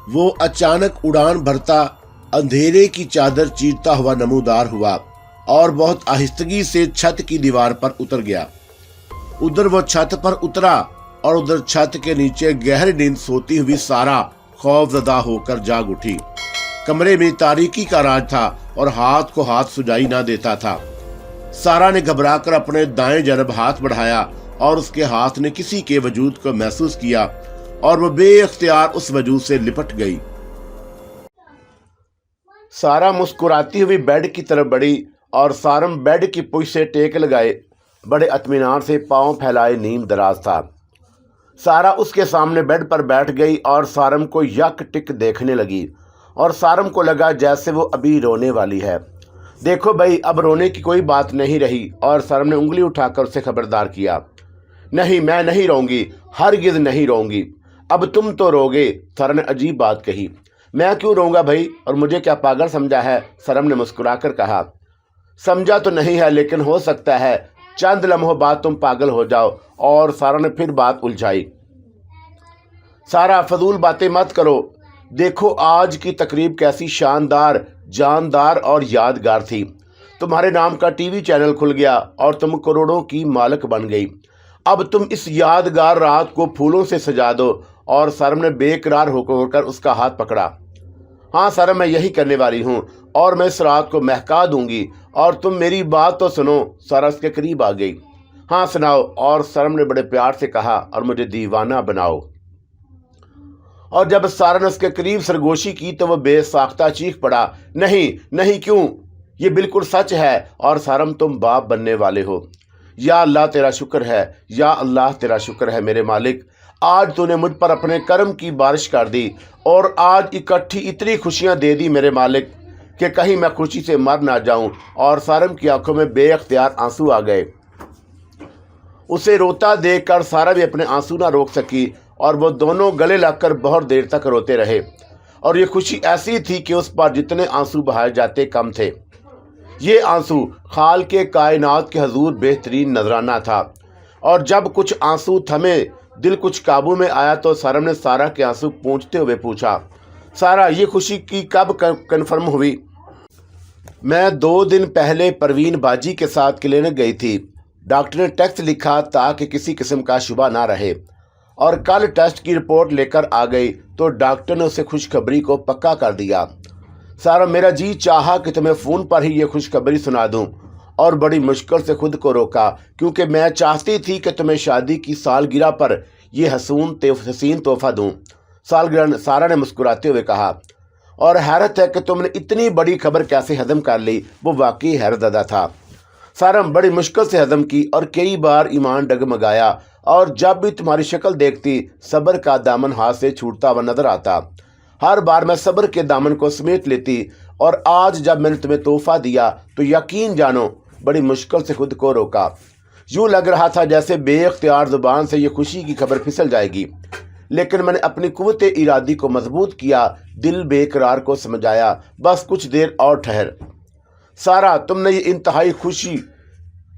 वो अचानक उड़ान भरता अंधेरे की चादर चीरता हुआ नमूदार हुआ और बहुत आहिस्तगी से छत की दीवार पर उतर गया। उधर वो छत पर उतरा और उधर छत के नीचे गहरी नींद सोती हुई सारा खौफजदा होकर जाग उठी। कमरे में तारीकी का राज था और हाथ को हाथ सुझाई ना देता था। सारा ने घबराकर अपने दाएं जानब हाथ बढ़ाया और उसके हाथ ने किसी के वजूद को महसूस किया और वो बेइख्तियार उस वजूद से लिपट गई। सारा मुस्कुराती हुई बेड की तरफ बढ़ी और सारम बेड की पुश से टेक लगाए बड़े इत्मीनान से पांव फैलाए नीम दराज था। सारा उसके सामने बेड पर बैठ गई और सारम को यक टिक देखने लगी और सारम को लगा जैसे वो अभी रोने वाली है। देखो भाई, अब रोने की कोई बात नहीं रही। और सारम ने उंगली उठाकर उसे खबरदार किया। नहीं, मैं नहीं रोऊंगी, हरगिज़ नहीं रोऊंगी। अब तुम तो रोगे। सारा ने अजीब बात कही। मैं क्यों रोऊंगा भाई, और मुझे क्या पागल समझा है? सारम ने मुस्कुराकर कहा। समझा तो नहीं है, लेकिन हो सकता है चंद लम्हों बाद तुम पागल हो जाओ। और सारा ने फिर बात उलझाई। सारा, फजूल बातें मत करो। देखो आज की तकरीब कैसी शानदार, जानदार और यादगार थी। तुम्हारे नाम का टीवी चैनल खुल गया और तुम करोड़ों की मालिक बन गई। अब तुम इस यादगार रात को फूलों से सजा दो। और सरम ने बेकरार होकर उसका हाथ पकड़ा। हाँ सरम, मैं यही करने वाली हूँ और मैं इस रात को महका दूंगी। और तुम मेरी बात तो सुनो। सारा उसके करीब आ गई। हाँ सुनाओ। और सरम ने बड़े प्यार से कहा, और मुझे दीवाना बनाओ। और जब सारा ने उसके करीब सरगोशी की तो वह बेसाख्ता चीख पड़ा, नहीं नहीं, क्यों? ये बिल्कुल सच है। और सारम, तुम बाप बनने वाले हो। या अल्लाह तेरा शुक्र है, या अल्लाह तेरा शुक्र है मेरे मालिक। आज तूने मुझ पर अपने कर्म की बारिश कर दी और आज इकट्ठी इतनी खुशियां दे दी मेरे मालिक कि कहीं मैं खुशी से मर ना जाऊं। और सारम की आंखों में बेइख्तियार आंसू आ गए। उसे रोता देखकर सारा भी अपने आंसू ना रोक सकी और वो दोनों गले लगकर बहुत देर तक रोते रहे। और ये खुशी ऐसी थी कि उस पर जितने आंसू बहाए जाते कम थे। ये आंसू खाल के कायनात के हजूर बेहतरीन नजराना था। और जब कुछ आंसू थमे, दिल कुछ काबू में आया तो सारम ने सारा के आंसू पोंछते हुए पूछा, सारा, ये खुशी की कब कन्फर्म हुई? मैं 2 दिन पहले परवीन बाजी के साथ क्लिनिक गई थी। डॉक्टर ने टेस्ट लिखा ताकि किसी किस्म का शुबा ना रहे। और कल टेस्ट की रिपोर्ट लेकर आ गई तो डॉक्टर ने उसे खुशखबरी को पक्का कर दिया। सारा, मेरा जी चाहा कि तुम्हें फ़ोन पर ही ये खुशखबरी सुना दूं और बड़ी मुश्किल से खुद को रोका, क्योंकि मैं चाहती थी कि तुम्हें शादी की सालगिरह पर यह हसीन तोहफा दूं। सालगिरह, सारा ने मुस्कुराते हुए कहा। और हैरत है कि तुमने इतनी बड़ी खबर कैसे हजम कर ली। वो वाकई हैरतज़दा था। सारा बड़ी मुश्किल से हजम की और कई बार ईमान डगमगाया। और जब भी तुम्हारी शक्ल देखती सब्र का दामन हाथ से छूटता हुआ नजर आता। हर बार मैं सब्र के दामन को समेट लेती। और आज जब मैंने तुम्हें तोहफा दिया तो यकीन जानो बड़ी मुश्किल से खुद को रोका। यूँ लग रहा था जैसे बेइख्तियार जुबान से ये खुशी की खबर फिसल जाएगी, लेकिन मैंने अपनी कुव्वत इरादी को मजबूत किया, दिल बेकरार को समझाया, बस कुछ देर और ठहर। सारा, तुमने ये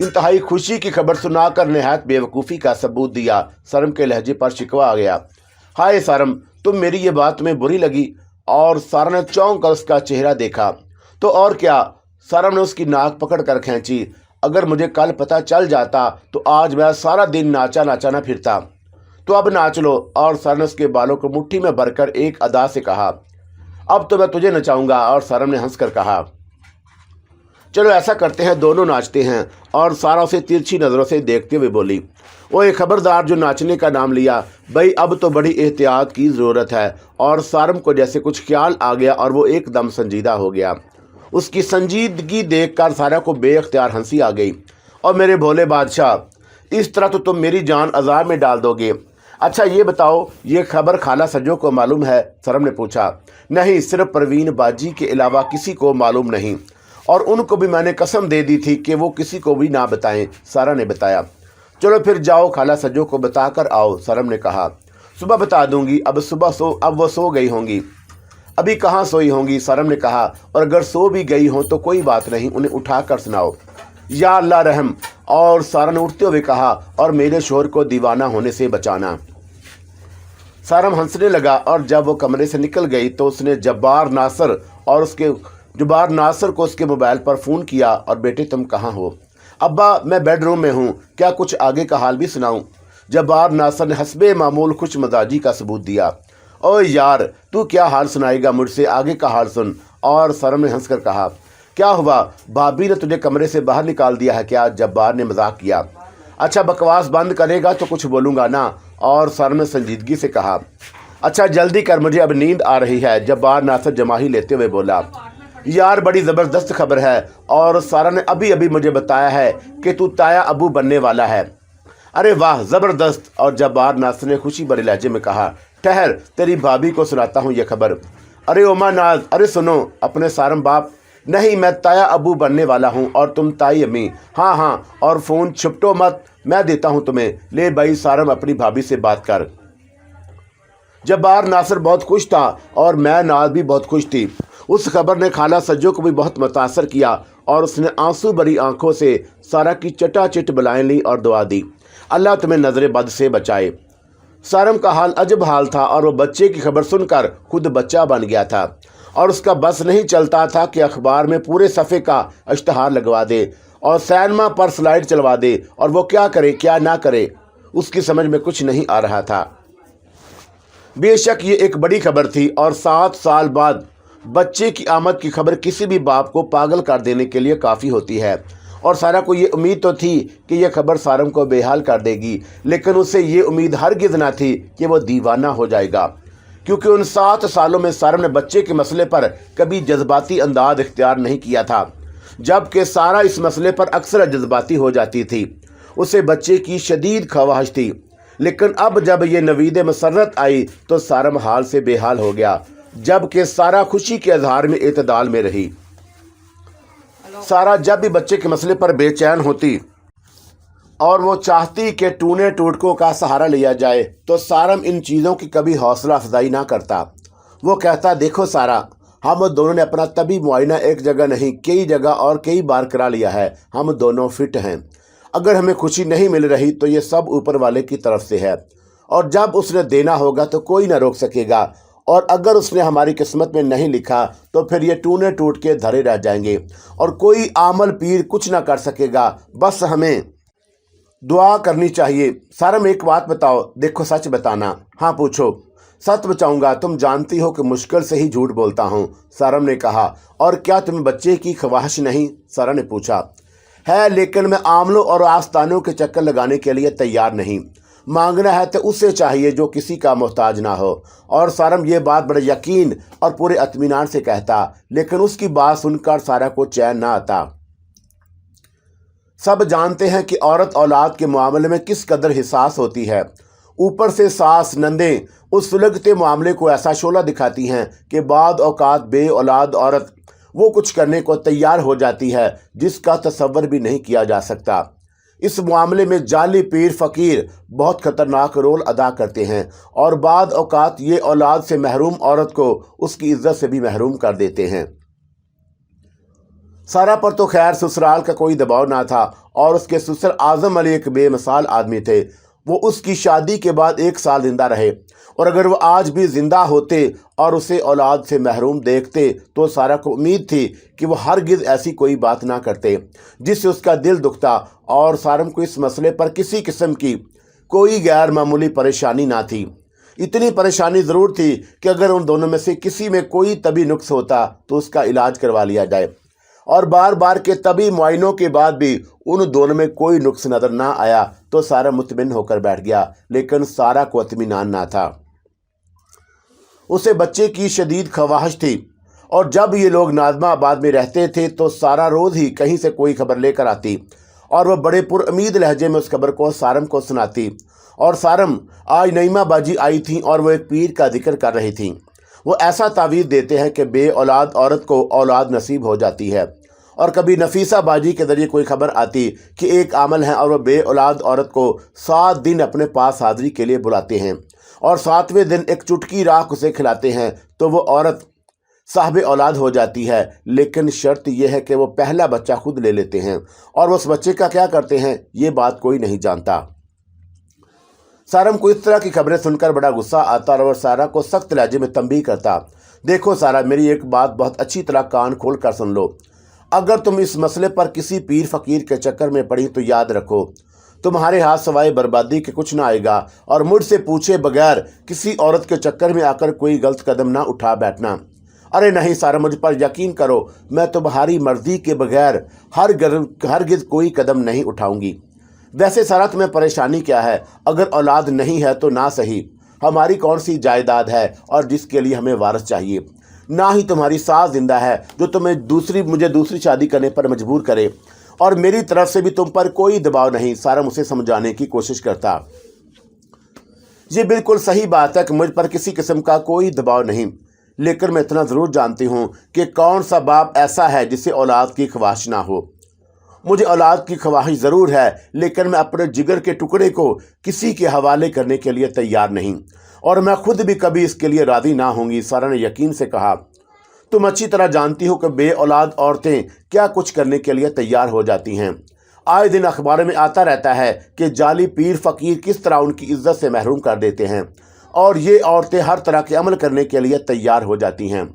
इंतहाई खुशी की खबर सुनाकर नहायत बेवकूफ़ी का सबूत दिया। सरम के लहजे पर शिकवा आ गया। हाय सरम, तुम मेरी ये बात तुम्हें बुरी लगी? और सारा ने चौंक कर उसका चेहरा देखा। तो और क्या? सरम ने उसकी नाक पकड़ कर खींची। अगर मुझे कल पता चल जाता तो आज मैं सारा दिन नाचा ना फिरता। तो अब नाच लो। और सरम ने उसके बालों को मुट्ठी में भरकर एक अदा से कहा, अब तो मैं तुझे नचाऊंगा। और सरम ने हंसकर कहा, चलो ऐसा करते हैं, दोनों नाचते हैं। और सारा उसे तिरछी नज़रों से देखते हुए बोली, ओए खबरदार जो नाचने का नाम लिया, भाई अब तो बड़ी एहतियात की ज़रूरत है। और सारम को जैसे कुछ ख्याल आ गया और वो एकदम संजीदा हो गया। उसकी संजीदगी देखकर सारा को बेइख्तियार हंसी आ गई। और मेरे भोले बादशाह, इस तरह तो तुम मेरी जान अज़ाब में डाल दोगे। अच्छा ये बताओ, ये खबर खाला सज्जो को मालूम है? सरम ने पूछा। नहीं, सिर्फ परवीन बाजी के अलावा किसी को मालूम नहीं, और उनको भी मैंने कसम दे दी थी कि वो किसी को भी ना बताएं। सारा ने बताया। चलो फिर जाओ, खाला सज्जो को बताकर आओ। सरम ने कहा, सुबह बता दूंगी। अब वो सो गई होंगी। अभी कहाँ सोई होंगी? सरम ने कहा। और अगर सो भी गई हो तो कोई बात नहीं, उन्हें उठा कर सुनाओ। या अल्लाह रहम। और सारा ने उठते हुए कहा, और मेरे शोहर को दीवाना होने से बचाना। सारम हंसने लगा और जब वो कमरे से निकल गई तो उसने जब्बार नासर को उसके मोबाइल पर फ़ोन किया और बेटे तुम कहाँ हो? अब्बा मैं बेडरूम में हूँ, क्या कुछ आगे का हाल भी सुनाऊँ? जब्बार नासर ने हस्बे मामूल खुश मजाजी का सबूत दिया। ओए यार तू क्या हाल सुनाएगा मुझसे, आगे का हाल सुन। और सारम ने हंसकर कहा क्या हुआ, भाभी ने तुझे कमरे से बाहर निकाल दिया है क्या? जब्बार ने मजाक किया। अच्छा बकवास बंद करेगा तो कुछ बोलूँगा ना। और सारम ने संजीदगी से कहा अच्छा जल्दी कर, मुझे अब नींद आ रही है। जब्बार नासर जमाही लेते हुए बोला यार बड़ी ज़बरदस्त खबर है, और सारा ने अभी अभी मुझे बताया है कि तू ताया अबू बनने वाला है। अरे वाह ज़बरदस्त। और जब्बार नासर ने खुशी भरे लहजे में कहा ठहर तेरी भाभी को सुनाता हूँ ये खबर। अरे ओमा नाज, अरे सुनो अपने सारम बाप। नहीं मैं ताया अबू बनने वाला हूँ और तुम ताई अम्मी। हाँ हाँ, और फ़ोन छुपटो मत, मैं देता हूँ तुम्हें। ले भाई सारम अपनी भाभी से बात कर। जब्बार नासर बहुत खुश था और मैं नाज भी बहुत खुश थी। उस खबर ने खाला सज्जो को भी बहुत मुतासर किया और उसने आंसू भरी आंखों से सारा की चटाचट बुलाएं ली और दुआ दी अल्लाह तुम्हें नजर बद से बचाए। सारम का हाल अजब हाल था और वो बच्चे की खबर सुनकर खुद बच्चा बन गया था और उसका बस नहीं चलता था कि अखबार में पूरे सफ़े का इश्तहार लगवा दे और सिनेमा पर स्लाइड चलवा दे, और वो क्या करे क्या ना करे उसकी समझ में कुछ नहीं आ रहा था। बेशक ये एक बड़ी खबर थी और 7 साल बाद बच्चे की आमद की खबर किसी भी बाप को पागल कर देने के लिए काफ़ी होती है। और सारा को ये उम्मीद तो थी कि यह खबर सारम को बेहाल कर देगी, लेकिन उसे ये उम्मीद हरगिज़ ना थी कि वो दीवाना हो जाएगा, क्योंकि उन 7 सालों में सारम ने बच्चे के मसले पर कभी जज्बाती अंदाज इख्तियार नहीं किया था, जबकि सारा इस मसले पर अक्सर जज्बाती हो जाती थी। उसे बच्चे की शदीद ख्वाहिश थी, लेकिन अब जब ये नवीद मसरत आई तो सारम हाल से बेहाल हो गया, जबकि सारा खुशी के इजहार में एतदाल में रही। सारा जब भी बच्चे के मसले पर बेचैन होती और वो चाहती कि टूने टूटकों का सहारा लिया जाए तो सारम इन चीज़ों की कभी हौसला अफजाई ना करता। वो कहता देखो सारा, हम दोनों ने अपना तभी मुआयना एक जगह नहीं कई जगह और कई बार करा लिया है, हम दोनों फिट हैं। अगर हमें खुशी नहीं मिल रही तो ये सब ऊपर वाले की तरफ से है, और जब उसने देना होगा तो कोई ना रोक सकेगा, और अगर उसने हमारी किस्मत में नहीं लिखा तो फिर ये टूने टूट के धरे रह जाएंगे और कोई आमल पीर कुछ ना कर सकेगा। बस हमें दुआ करनी चाहिए। सारम एक बात बताओ, देखो सच बताना। हाँ पूछो। सच बचाऊंगा, तुम जानती हो कि मुश्किल से ही झूठ बोलता हूँ, सारम ने कहा। और क्या तुम्हें बच्चे की ख्वाहिश नहीं? सारा ने पूछा। है, लेकिन मैं आमलों और आस्तानों के चक्कर लगाने के लिए तैयार नहीं। मांगना है तो उससे चाहिए जो किसी का मोहताज ना हो। और सारम ये बात बड़े यकीन और पूरे इत्मीनान से कहता, लेकिन उसकी बात सुनकर सारा को चैन ना आता। सब जानते हैं कि औरत औलाद के मामले में किस कदर हिसास होती है। ऊपर से सास नंदें उस सुलगते मामले को ऐसा शोला दिखाती हैं कि बाद औकात बे औलाद औरत वो कुछ करने को तैयार हो जाती है जिसका तसव्वुर भी नहीं किया जा सकता। इस मामले में जाली पीर फ़कीर बहुत ख़तरनाक रोल अदा करते हैं और बाद औकात ये औलाद से महरूम औरत को उसकी इज्जत से भी महरूम कर देते हैं। सारा पर तो खैर ससुराल का कोई दबाव ना था और उसके ससुर आज़म अली एक बेमिसाल आदमी थे। वो उसकी शादी के बाद 1 साल जिंदा रहे, और अगर वो आज भी जिंदा होते और उसे औलाद से महरूम देखते तो सारा को उम्मीद थी कि वो हरगिज़ ऐसी कोई बात ना करते जिससे उसका दिल दुखता, और सारम को इस मसले पर किसी किस्म की कोई गैर मामूली परेशानी ना थी। इतनी परेशानी ज़रूर थी कि अगर उन दोनों में से किसी में कोई तभी नुक्स होता तो उसका इलाज करवा लिया जाए, और बार बार के तभी मुआयनों के बाद भी उन दोनों में कोई नुक्स नज़र ना आया तो सारा मुतमिन होकर बैठ गया। लेकिन सारा को इत्मीनान ना था। उसे बच्चे की शदीद ख्वाहिश थी, और जब ये लोग नाज़माबाद में रहते थे तो सारा रोज़ ही कहीं से कोई खबर लेकर आती और वह बड़े पुरउम्मीद लहजे में उस खबर को सारम को सुनाती। और सारम आज नईमा बाजी आई थी और वो एक पीर का जिक्र कर रही थी। वो ऐसा तावीज़ देते हैं कि बे औलाद औरत को औलाद नसीब हो जाती है। और कभी नफीसा बाजी के ज़रिए कोई खबर आती कि एक आमल है और वह बे औलाद औरत को 7 दिन अपने पास हाज़िरी के लिए बुलाते हैं और 7वें दिन एक चुटकी राख उसे खिलाते हैं तो वो औरत साहिब औलाद हो जाती है। लेकिन शर्त यह है कि वो पहला बच्चा खुद ले लेते हैं, और उस बच्चे का क्या करते हैं ये बात कोई नहीं जानता। सारम को इस तरह की खबरें सुनकर बड़ा गुस्सा आता और सारा को सख्त लहजे में तंबीह करता। देखो सारा, मेरी एक बात बहुत अच्छी तरह कान खोल कर सुन लो। अगर तुम इस मसले पर किसी पीर फकीर के चक्कर में पड़ी तो याद रखो, तुम्हारे हाथ सवाए बर्बादी के कुछ ना आएगा, और मुझसे पूछे बगैर किसी औरत के चक्कर में आकर कोई गलत कदम ना उठा बैठना। अरे नहीं सारा, मुझ पर यकीन करो, मैं तुम्हारी मर्जी के बगैर हरगिज़ कोई कदम नहीं उठाऊंगी। वैसे सारा, तुम्हें परेशानी क्या है? अगर औलाद नहीं है तो ना सही, हमारी कौन सी जायदाद है और जिसके लिए हमें वारिस चाहिए? ना ही तुम्हारी सास जिंदा है जो तुम्हें मुझे दूसरी शादी करने पर मजबूर करे, और मेरी तरफ से भी तुम पर कोई दबाव नहीं। सारा उसे समझाने की कोशिश करता। ये बिल्कुल सही बात है कि मुझ पर किसी किस्म का कोई दबाव नहीं, लेकिन मैं इतना ज़रूर जानती हूँ कि कौन सा बाप ऐसा है जिसे औलाद की ख्वाहिश ना हो। मुझे औलाद की ख्वाहिश ज़रूर है, लेकिन मैं अपने जिगर के टुकड़े को किसी के हवाले करने के लिए तैयार नहीं, और मैं खुद भी कभी इसके लिए राज़ी ना होंगी। सारा ने यकीन से कहा, तुम अच्छी तरह जानती हो कि बे औलाद औरतें क्या कुछ करने के लिए तैयार हो जाती हैं। आए दिन अखबार में आता रहता है कि जाली पीर फकीर किस तरह उनकी इज्जत से महरूम कर देते हैं, और ये औरतें हर तरह के अमल करने के लिए तैयार हो जाती हैं।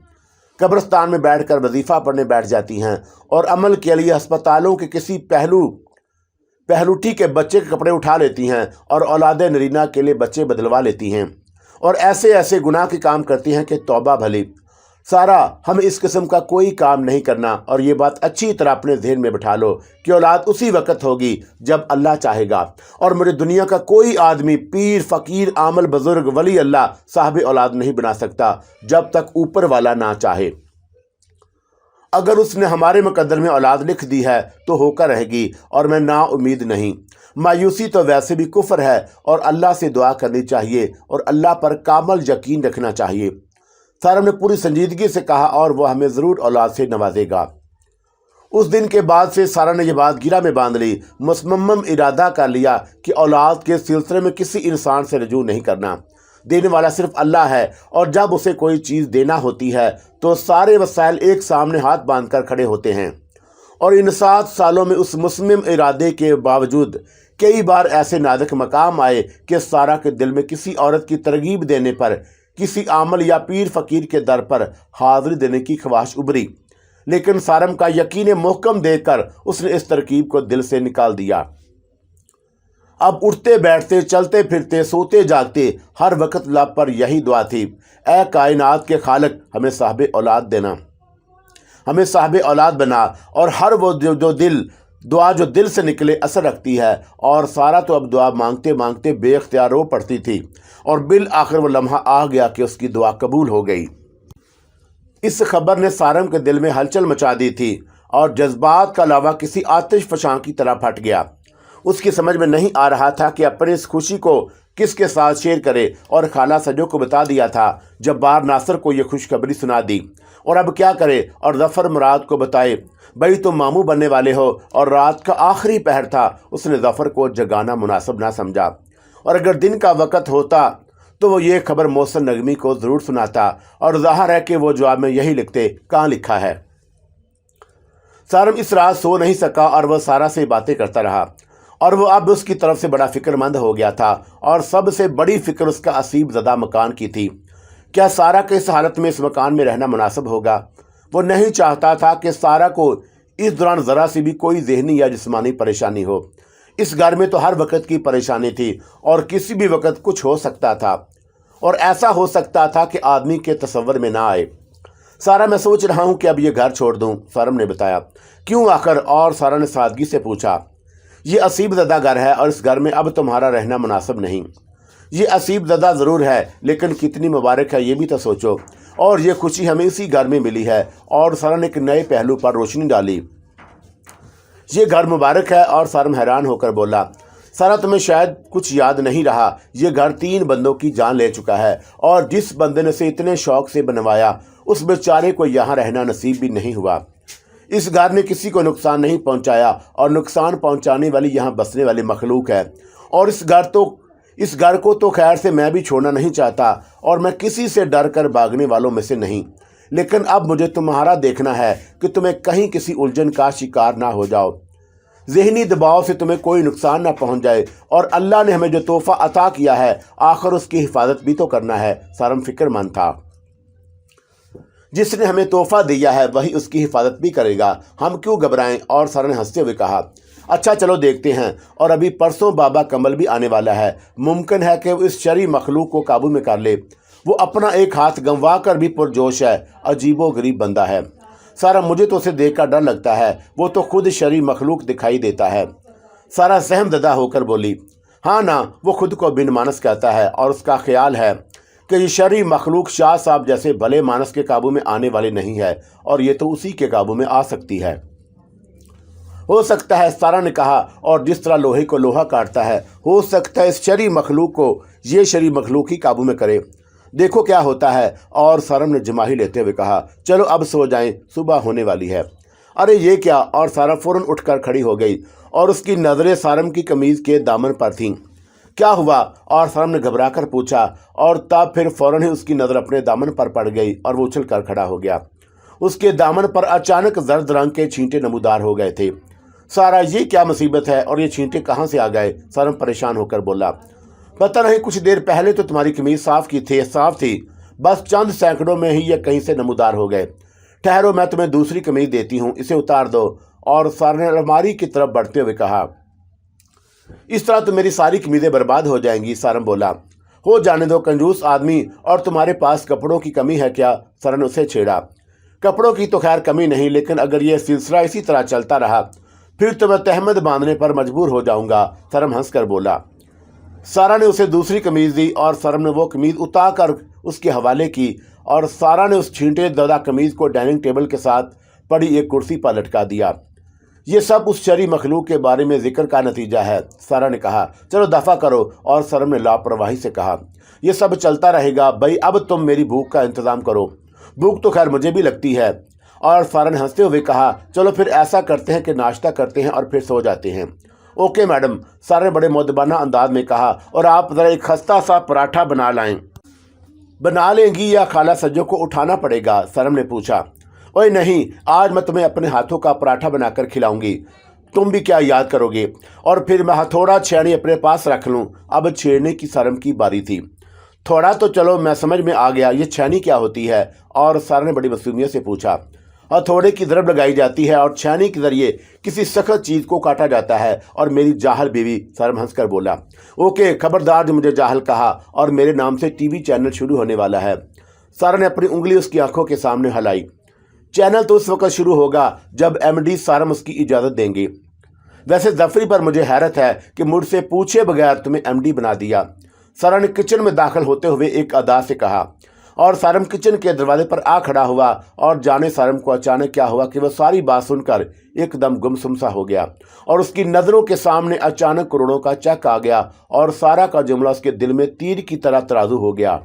कब्रिस्तान में बैठकर वजीफ़ा पढ़ने बैठ जाती हैं, और अमल के लिए अस्पतालों के किसी पहलूठी के बच्चे के कपड़े उठा लेती हैं, और औलाद नरीना के लिए बच्चे बदलवा लेती हैं, और ऐसे ऐसे गुनाह के काम करती हैं कि तौबा भली। सारा, हमें इस किस्म का कोई काम नहीं करना, और ये बात अच्छी तरह अपने जहन में बिठा लो कि औलाद उसी वक्त होगी जब अल्लाह चाहेगा, और मेरे दुनिया का कोई आदमी पीर फकीर आमल बुजुर्ग वली अल्लाह साहब औलाद नहीं बना सकता जब तक ऊपर वाला ना चाहे। अगर उसने हमारे मुकद्दर में औलाद लिख दी है तो होकर रहेगी, और मैं ना उम्मीद नहीं। मायूसी तो वैसे भी कुफ्र है, और अल्लाह से दुआ करनी चाहिए और अल्लाह पर कामल यकीन रखना चाहिए। सारा ने पूरी संजीदगी से कहा, और वह हमें ज़रूर औलाद से नवाजेगा। उस दिन के बाद से सारा ने यह बात गिरा में बांध ली, मुसम्मम इरादा कर लिया कि औलाद के सिलसिले में किसी इंसान से रजू नहीं करना। देने वाला सिर्फ अल्लाह है, और जब उसे कोई चीज़ देना होती है तो सारे वसाइल एक सामने हाथ बांध कर खड़े होते हैं। और इन 7 सालों में उस मुसम्मम इरादे के बावजूद कई बार ऐसे नाजुक मकाम आए कि सारा के दिल में किसी औरत की तरगीब देने पर, किसी आमल या पीर फकीर के दर पर हाजिरी देने की ख्वाहिश उभरी, लेकिन सारम का यकीन मोहकम देखकर उसने इस तरकीब को दिल से निकाल दिया। अब उठते बैठते, चलते फिरते, सोते जागते हर वक्त लब पर यही दुआ थी, ऐ कायनात के खालिक, हमें साहिब औलाद देना, हमें साहिब औलाद बना। और हर वो दुआ जो दिल से निकले असर रखती है। और सारा तो अब दुआ मांगते मांगते बेख्तियार रो पड़ती थी, और बिल आखिर वो लम्हा आ गया कि उसकी दुआ कबूल हो गई। इस खबर ने सारम के दिल में हलचल मचा दी थी, और जज्बात का लावा किसी आतिश फशां की तरह फट गया। उसकी समझ में नहीं आ रहा था कि अपनी इस खुशी को किसके साथ शेयर करे, और खाला सजो को बता दिया था, जब्बार नासिर को यह खुशखबरी सुना दी, और अब क्या करे, और जफ़र मुराद को बताए, भाई तुम मामू बनने वाले हो। और रात का आखिरी पहर था, उसने जफ़र को जगाना मुनासिब ना समझा, और अगर दिन का वक़्त होता तो वो ये खबर मोहसिन नगमी को ज़रूर सुनाता, और ज़ाहिर है कि वो जवाब में यही लिखते, कहाँ लिखा है। सारम इस रात सो नहीं सका, और वह सारा से बातें करता रहा, और वो अब उसकी तरफ से बड़ा फ़िक्रमंद हो गया था, और सबसे बड़ी फ़िक्र उसका असीब ज़दा मकान की थी। क्या सारा के इस हालत में इस मकान में रहना मुनासिब होगा? वो नहीं चाहता था कि सारा को इस दौरान ज़रा सी भी कोई ज़हनी या जिस्मानी परेशानी हो। इस घर में तो हर वक्त की परेशानी थी, और किसी भी वक्त कुछ हो सकता था, और ऐसा हो सकता था कि आदमी के तसव्वुर में ना आए। सारा, मैं सोच रहा हूँ कि अब ये घर छोड़ दूँ, सारम ने बताया। क्यों आखिर? और सारा ने सादगी से पूछा। ये असीब ज़दा घर है, और इस घर में अब तुम्हारा रहना मुनासिब नहीं। ये असीब ज़दा ज़रूर है, लेकिन कितनी मुबारक है ये भी तो सोचो, और ये खुशी हमें इसी घर में मिली है। और सारा ने एक नए पहलू पर रोशनी डाली। ये घर मुबारक है। और सारम हैरान होकर बोला, सारा तुम्हें शायद कुछ याद नहीं रहा, ये घर 3 बंदों की जान ले चुका है, और जिस बंदे ने इसे इतने शौक से बनवाया उस बेचारे को यहाँ रहना नसीब भी नहीं हुआ। इस घर ने किसी को नुकसान नहीं पहुँचाया, और नुकसान पहुँचाने वाली यहाँ बसने वाली मखलूक है। और इस घर को तो खैर से मैं भी छोड़ना नहीं चाहता, और मैं किसी से डर कर भागने वालों में से नहीं। लेकिन अब मुझे तुम्हारा देखना है कि तुम्हें कहीं किसी उलझन का शिकार ना हो जाओ। ذہنی دباؤ سے تمہیں کوئی نقصان نہ پہنچ جائے، اور اللہ نے ہمیں جو تحفہ عطا کیا ہے آخر اس کی حفاظت بھی تو کرنا ہے۔ سارم فکر مند تھا، جس نے ہمیں تحفہ دیا ہے وہی اس کی حفاظت بھی کرے گا، ہم کیوں گھبرائیں؟ اور سارم نے ہنستے ہوئے کہا، اچھا چلو دیکھتے ہیں، اور ابھی پرسوں بابا کمل بھی آنے والا ہے، ممکن ہے کہ وہ اس شرعی مخلوق کو قابو میں کر لے۔ وہ اپنا ایک ہاتھ گنوا کر بھی پرجوش ہے، عجیب و غریب بندہ ہے۔ سارا مجھے تو اسے دیکھ کر ڈر لگتا ہے، وہ تو خود شرعی مخلوق دکھائی دیتا ہے۔ سارا سہم زدہ ہو کر بولی، ہاں نا، وہ خود کو بن مانس کہتا ہے، اور اس کا خیال ہے کہ یہ شرعی مخلوق شاہ صاحب جیسے بھلے مانس کے قابو میں آنے والی نہیں ہے، اور یہ تو اسی کے قابو میں آ سکتی ہے۔ ہو سکتا ہے، سارا نے کہا، اور جس طرح لوہے کو لوہا کاٹتا ہے، ہو سکتا ہے اس شرعی مخلوق کو یہ شرعی مخلوق ہی قابو میں کرے، دیکھو کیا ہوتا ہے۔ اور سارم نے جماہی لیتے ہوئے کہا، چلو اب سو جائیں، صبح ہونے والی ہے۔ ارے یہ کیا؟ اور سارا فوراً اٹھ کر کھڑی ہو گئی، اور اس کی نظریں سارم کی قمیض کے دامن پر تھیں۔ کیا ہوا؟ اور سارم نے گھبرا کر پوچھا، اور تب پھر فوراً ہی اس کی نظر اپنے دامن پر پڑ گئی، اور وہ اچھل کر کھڑا ہو گیا۔ اس کے دامن پر اچانک زرد رنگ کے چھینٹے نمودار ہو گئے تھے۔ سارا، یہ کیا مصیبت ہے، اور یہ چھینٹے کہاں سے آ گئے؟ سارم پریشان ہو کر بولا، پتہ نہیں، کچھ دیر پہلے تو تمہاری قمیض صاف تھی، بس چند سینکڑوں میں ہی یہ کہیں سے نمودار ہو گئے۔ ٹھہرو، میں تمہیں دوسری قمیض دیتی ہوں، اسے اتار دو۔ اور سارا نے الماری کی طرف بڑھتے ہوئے کہا، اس طرح تو میری ساری قمیضیں برباد ہو جائیں گی۔ سارم بولا، ہو جانے دو کنجوس آدمی، اور تمہارے پاس کپڑوں کی کمی ہے کیا؟ سارا نے اسے چھیڑا، کپڑوں کی تو خیر کمی نہیں، لیکن اگر یہ سلسلہ اسی طرح چلتا رہا پھر تو میں تہمت باندھنے پر مجبور ہو جاؤں گا۔ سارم ہنس کر بولا۔ سارا نے اسے دوسری قمیض دی، اور سارم نے وہ قمیض اتار کر اس کے حوالے کی، اور سارا نے اس چھینٹے زدہ قمیض کو ڈائننگ ٹیبل کے ساتھ پڑی ایک کرسی پر لٹکا دیا۔ یہ سب اس شرعی مخلوق کے بارے میں ذکر کا نتیجہ ہے، سارا نے کہا، چلو دفع کرو۔ اور سارم نے لاپرواہی سے کہا، یہ سب چلتا رہے گا بھائی، اب تم میری بھوک کا انتظام کرو۔ بھوک تو خیر مجھے بھی لگتی ہے۔ اور سارا نے ہنستے ہوئے کہا، چلو پھر ایسا کرتے ہیں کہ ناشتہ کرتے ہیں اور پھر سو جاتے ہیں۔ اوکے میڈم، سارا نے بڑے مؤدبانہ انداز میں کہا، اور آپ ذرا ایک خستہ سا پراٹھا بنا لیں گی یا خالہ سجو کو اٹھانا پڑے گا؟ سارم نے پوچھا۔ اوئے نہیں، آج میں تمہیں اپنے ہاتھوں کا پراٹھا بنا کر کھلاؤں گی، تم بھی کیا یاد کرو گے؟ اور پھر میں ہتھوڑا چھیڑی اپنے پاس رکھ لوں۔ اب چھیڑنے کی سارم کی باری تھی۔ تھوڑا تو چلو میں سمجھ میں آ گیا، یہ چھینی کیا ہوتی ہے؟ اور سارا نے بڑی معصومیت سے پوچھا۔ ہتھوڑے کی ضرب لگائی جاتی ہے، اور چھینی کے ذریعے کسی سخت چیز کو کاٹا جاتا ہے، اور میری جاہل بیوی۔ سارم ہنس کر بولا، اوکے، خبردار جو مجھے جاہل کہا، اور میرے نام سے ٹی وی چینل شروع ہونے والا ہے۔ سارا نے اپنی انگلی اس کی آنکھوں کے سامنے ہلائی۔ چینل تو اس وقت شروع ہوگا جب ایم ڈی سارم اس کی اجازت دیں گے۔ ویسے ظفری پر مجھے حیرت ہے کہ مجھ سے پوچھے بغیر تمہیں ایم ڈی بنا دیا، سارا نے کچن میں داخل ہوتے ہوئے ایک ادا سے کہا۔ اور سارم کچن کے دروازے پر آ کھڑا ہوا، اور جانے سارم کو اچانک کیا ہوا کہ وہ ساری بات سن کر ایک دم گمسم سا ہو گیا، اور اس کی نظروں کے سامنے اچانک کروڑوں کا چیک آ گیا، اور سارا کا جملہ اس کے دل میں تیر کی طرح ترازو ہو گیا۔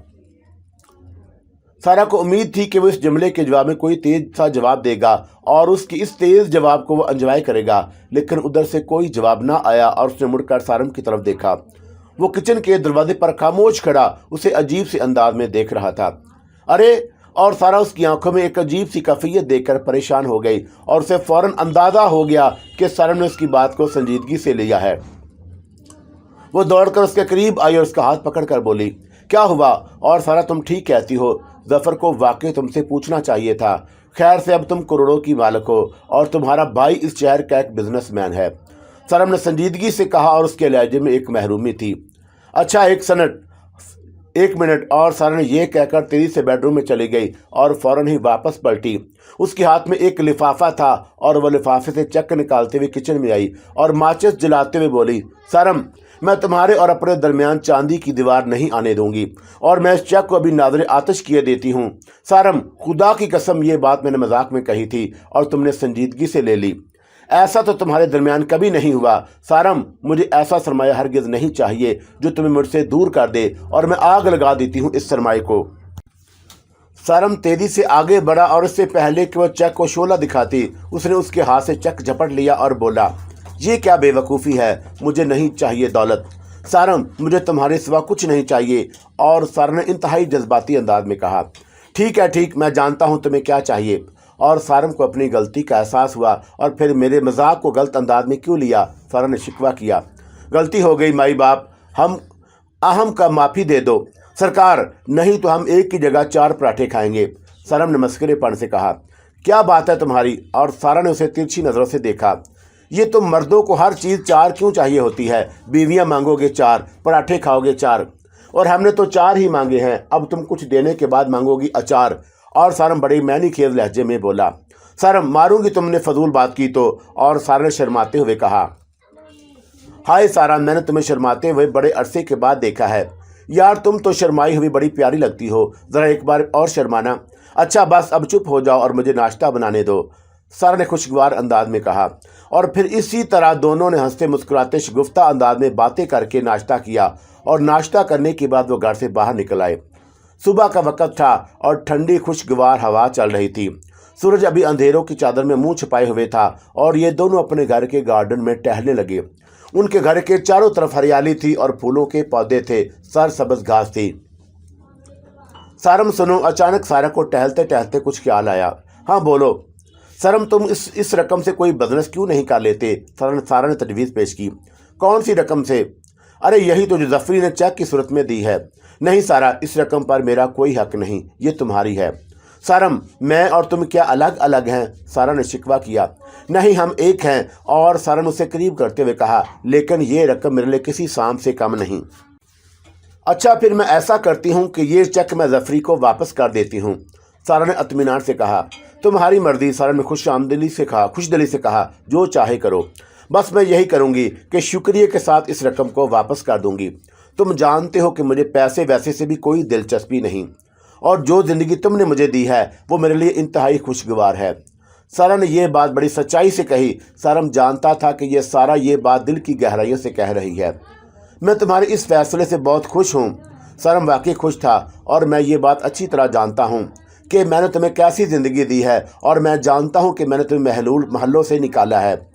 سارا کو امید تھی کہ وہ اس جملے کے جواب میں کوئی تیز سا جواب دے گا، اور اس کی اس تیز جواب کو وہ انجوائے کرے گا، لیکن ادھر سے کوئی جواب نہ آیا، اور اس نے مڑ کر سارم کی طرف دیکھا۔ وہ کچن کے دروازے پر خاموش کھڑا اسے عجیب سے انداز میں دیکھ رہا تھا۔ ارے! اور سارا اس کی آنکھوں میں ایک عجیب سی کیفیت دیکھ کر پریشان ہو گئی، اور اسے فوراً اندازہ ہو گیا کہ سارم نے اس کی بات کو سنجیدگی سے لیا ہے۔ وہ دوڑ کر اس کے قریب آئی اور اس کا ہاتھ پکڑ کر بولی، کیا ہوا؟ اور سارا، تم ٹھیک کہتی ہو، ظفر کو واقعی تم سے پوچھنا چاہیے تھا۔ خیر سے اب تم کروڑوں کی مالک ہو، اور تمہارا بھائی اس شہر کا ایک بزنس مین ہے، سارم نے سنجیدگی سے کہا، اور اس کے لہجے میں ایک محرومی تھی۔ اچھا، ایک منٹ۔ اور سارا نے یہ کہہ کر تیزی سے بیڈ روم میں چلی گئی، اور فوراً ہی واپس پلٹی۔ اس کے ہاتھ میں ایک لفافہ تھا، اور وہ لفافے سے چک نکالتے ہوئے کچن میں آئی، اور ماچس جلاتے ہوئے بولی، سارم، میں تمہارے اور اپنے درمیان چاندی کی دیوار نہیں آنے دوں گی، اور میں اس چیک کو ابھی ناظر آتش کیے دیتی ہوں۔ سارم، خدا کی قسم یہ بات میں نے مذاق میں کہی تھی، اور تم نے سنجیدگی سے لے لی۔ ایسا تو تمہارے درمیان کبھی نہیں ہوا۔ سارم، مجھے ایسا سرمایہ ہرگز نہیں چاہیے جو تمہیں مجھ سے دور کر دے، اور میں آگ لگا دیتی ہوں اس سرمایہ کو۔ سارم تیزی سے آگے بڑھا، اور اس سے پہلے کہ وہ چیک کو شعلہ دکھاتی، اس نے اس کے ہاتھ سے چیک جھپٹ لیا اور بولا، یہ کیا بے وقوفی ہے؟ مجھے نہیں چاہیے دولت، سارم، مجھے تمہارے سوا کچھ نہیں چاہیے۔ اور سارم نے انتہائی جذباتی انداز میں کہا، ٹھیک ہے، ٹھیک، میں جانتا ہوں تمہیں کیا چاہیے۔ और सारम को अपनी गलती का एहसास हुआ और फिर मेरे मजाक को गलत अंदाज में क्यों लिया। सारा ने शिकवा किया। गलती हो गई माई बाप, हम अहम का माफ़ी दे दो सरकार, नहीं तो हम एक की जगह 4 पराठे खाएंगे। सारम ने मस्करेपन से कहा। क्या बात है तुम्हारी? और सारा ने उसे तिरछी नज़रों से देखा। ये तुम मर्दों को हर चीज़ 4 क्यों चाहिए होती है? बीवियाँ मांगोगे 4, पराठे खाओगे 4, और हमने तो 4 ही मांगे हैं, अब तुम कुछ देने के बाद मांगोगी अचार। और सारम बड़ी मैनी खेज लहजे में बोला। सारम, मारूंगी तुमने फजूल बात की तो। और सारा ने शर्माते हुए कहा। हाय सारा, मैंने तुम्हें शर्माते हुए बड़े अरसे के बाद देखा है यार, तुम तो शर्माई हुई बड़ी प्यारी लगती हो, ज़रा एक बार और शर्माना। अच्छा बस अब चुप हो जाओ और मुझे नाश्ता बनाने दो, सारा ने खुशगवार अंदाज में कहा। और फिर इसी तरह दोनों ने हंसते मुस्कुराते शगुफ्ता अंदाज में बातें करके नाश्ता किया और नाश्ता करने के बाद वो घर से बाहर निकल आए। सुबह का वक्त था और ठंडी खुशगवार हवा चल रही थी। सूरज अभी अंधेरों की चादर में मुंह छुपाए हुए था और ये दोनों अपने घर के गार्डन में टहलने लगे। उनके घर के चारों तरफ हरियाली थी और फूलों के पौधे थे, सरसब्ज घास थी। सारम सुनो, अचानक सारा को टहलते टहलते कुछ ख्याल आया। हाँ बोलो। सरम, तुम इस रकम से कोई बिजनेस क्यों नहीं कर लेते? सारा ने तजवीज़ पेश की। कौन सी रकम से? अरे यही तो जो जफरी ने चेक की सूरत में दी है। नहीं सारा, इस रकम पर मेरा कोई हक नहीं, ये तुम्हारी है। सारम, मैं और तुम क्या अलग अलग हैं? सारा ने शिकवा किया। नहीं, हम एक हैं। और सारा ने उसे करीब करते हुए कहा, लेकिन ये रकम मेरे लिए किसी सांप से कम नहीं। अच्छा फिर मैं ऐसा करती हूँ कि ये चेक मैं जफरी को वापस कर देती हूँ, सारा ने इत्मीनान से कहा। तुम्हारी मर्जी, सारा ने खुशदिली से कहा। जो चाहे करो, बस मैं यही करूँगी कि शुक्रिया के साथ इस रकम को वापस कर दूँगी। तुम जानते हो कि मुझे पैसे वैसे से भी कोई दिलचस्पी नहीं, और जो ज़िंदगी तुमने मुझे दी है वो मेरे लिए इंतहाई खुशगवार है। सारा ने यह बात बड़ी सच्चाई से कही। सारम जानता था कि यह सारा ये बात दिल की गहराइयों से कह रही है। मैं तुम्हारे इस फैसले से बहुत खुश हूँ। सारम वाकई खुश था, और मैं ये बात अच्छी तरह जानता हूँ कि मैंने तुम्हें कैसी ज़िंदगी दी है, और मैं जानता हूँ कि मैंने तुम्हें महलों से निकाला है।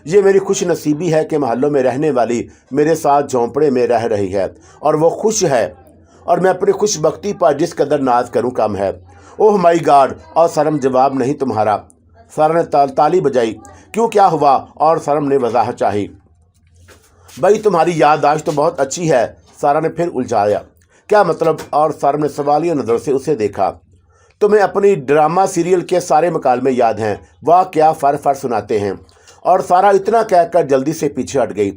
ये मेरी खुश नसीबी है कि महलों में रहने वाली मेरे साथ झोंपड़े में रह रही है और वो खुश है, और मैं अपनी खुशबख्ती पर जिस कदर नाज करूँ कम है। ओह माई गॉड! और सरम, जवाब नहीं तुम्हारा। सारा ने ताली बजाई। क्यों, क्या हुआ? और सरम ने वजाहत चाही। भाई तुम्हारी याददाश्त तो बहुत अच्छी है, सारा ने फिर उलझाया। क्या मतलब? और सरम ने सवालिया नज़र से उसे देखा। तुम्हें अपनी ड्रामा सीरियल के सारे मकालमे याद हैं, वाह क्या फर सुनाते हैं। और सारा इतना कहकर जल्दी से पीछे हट गई,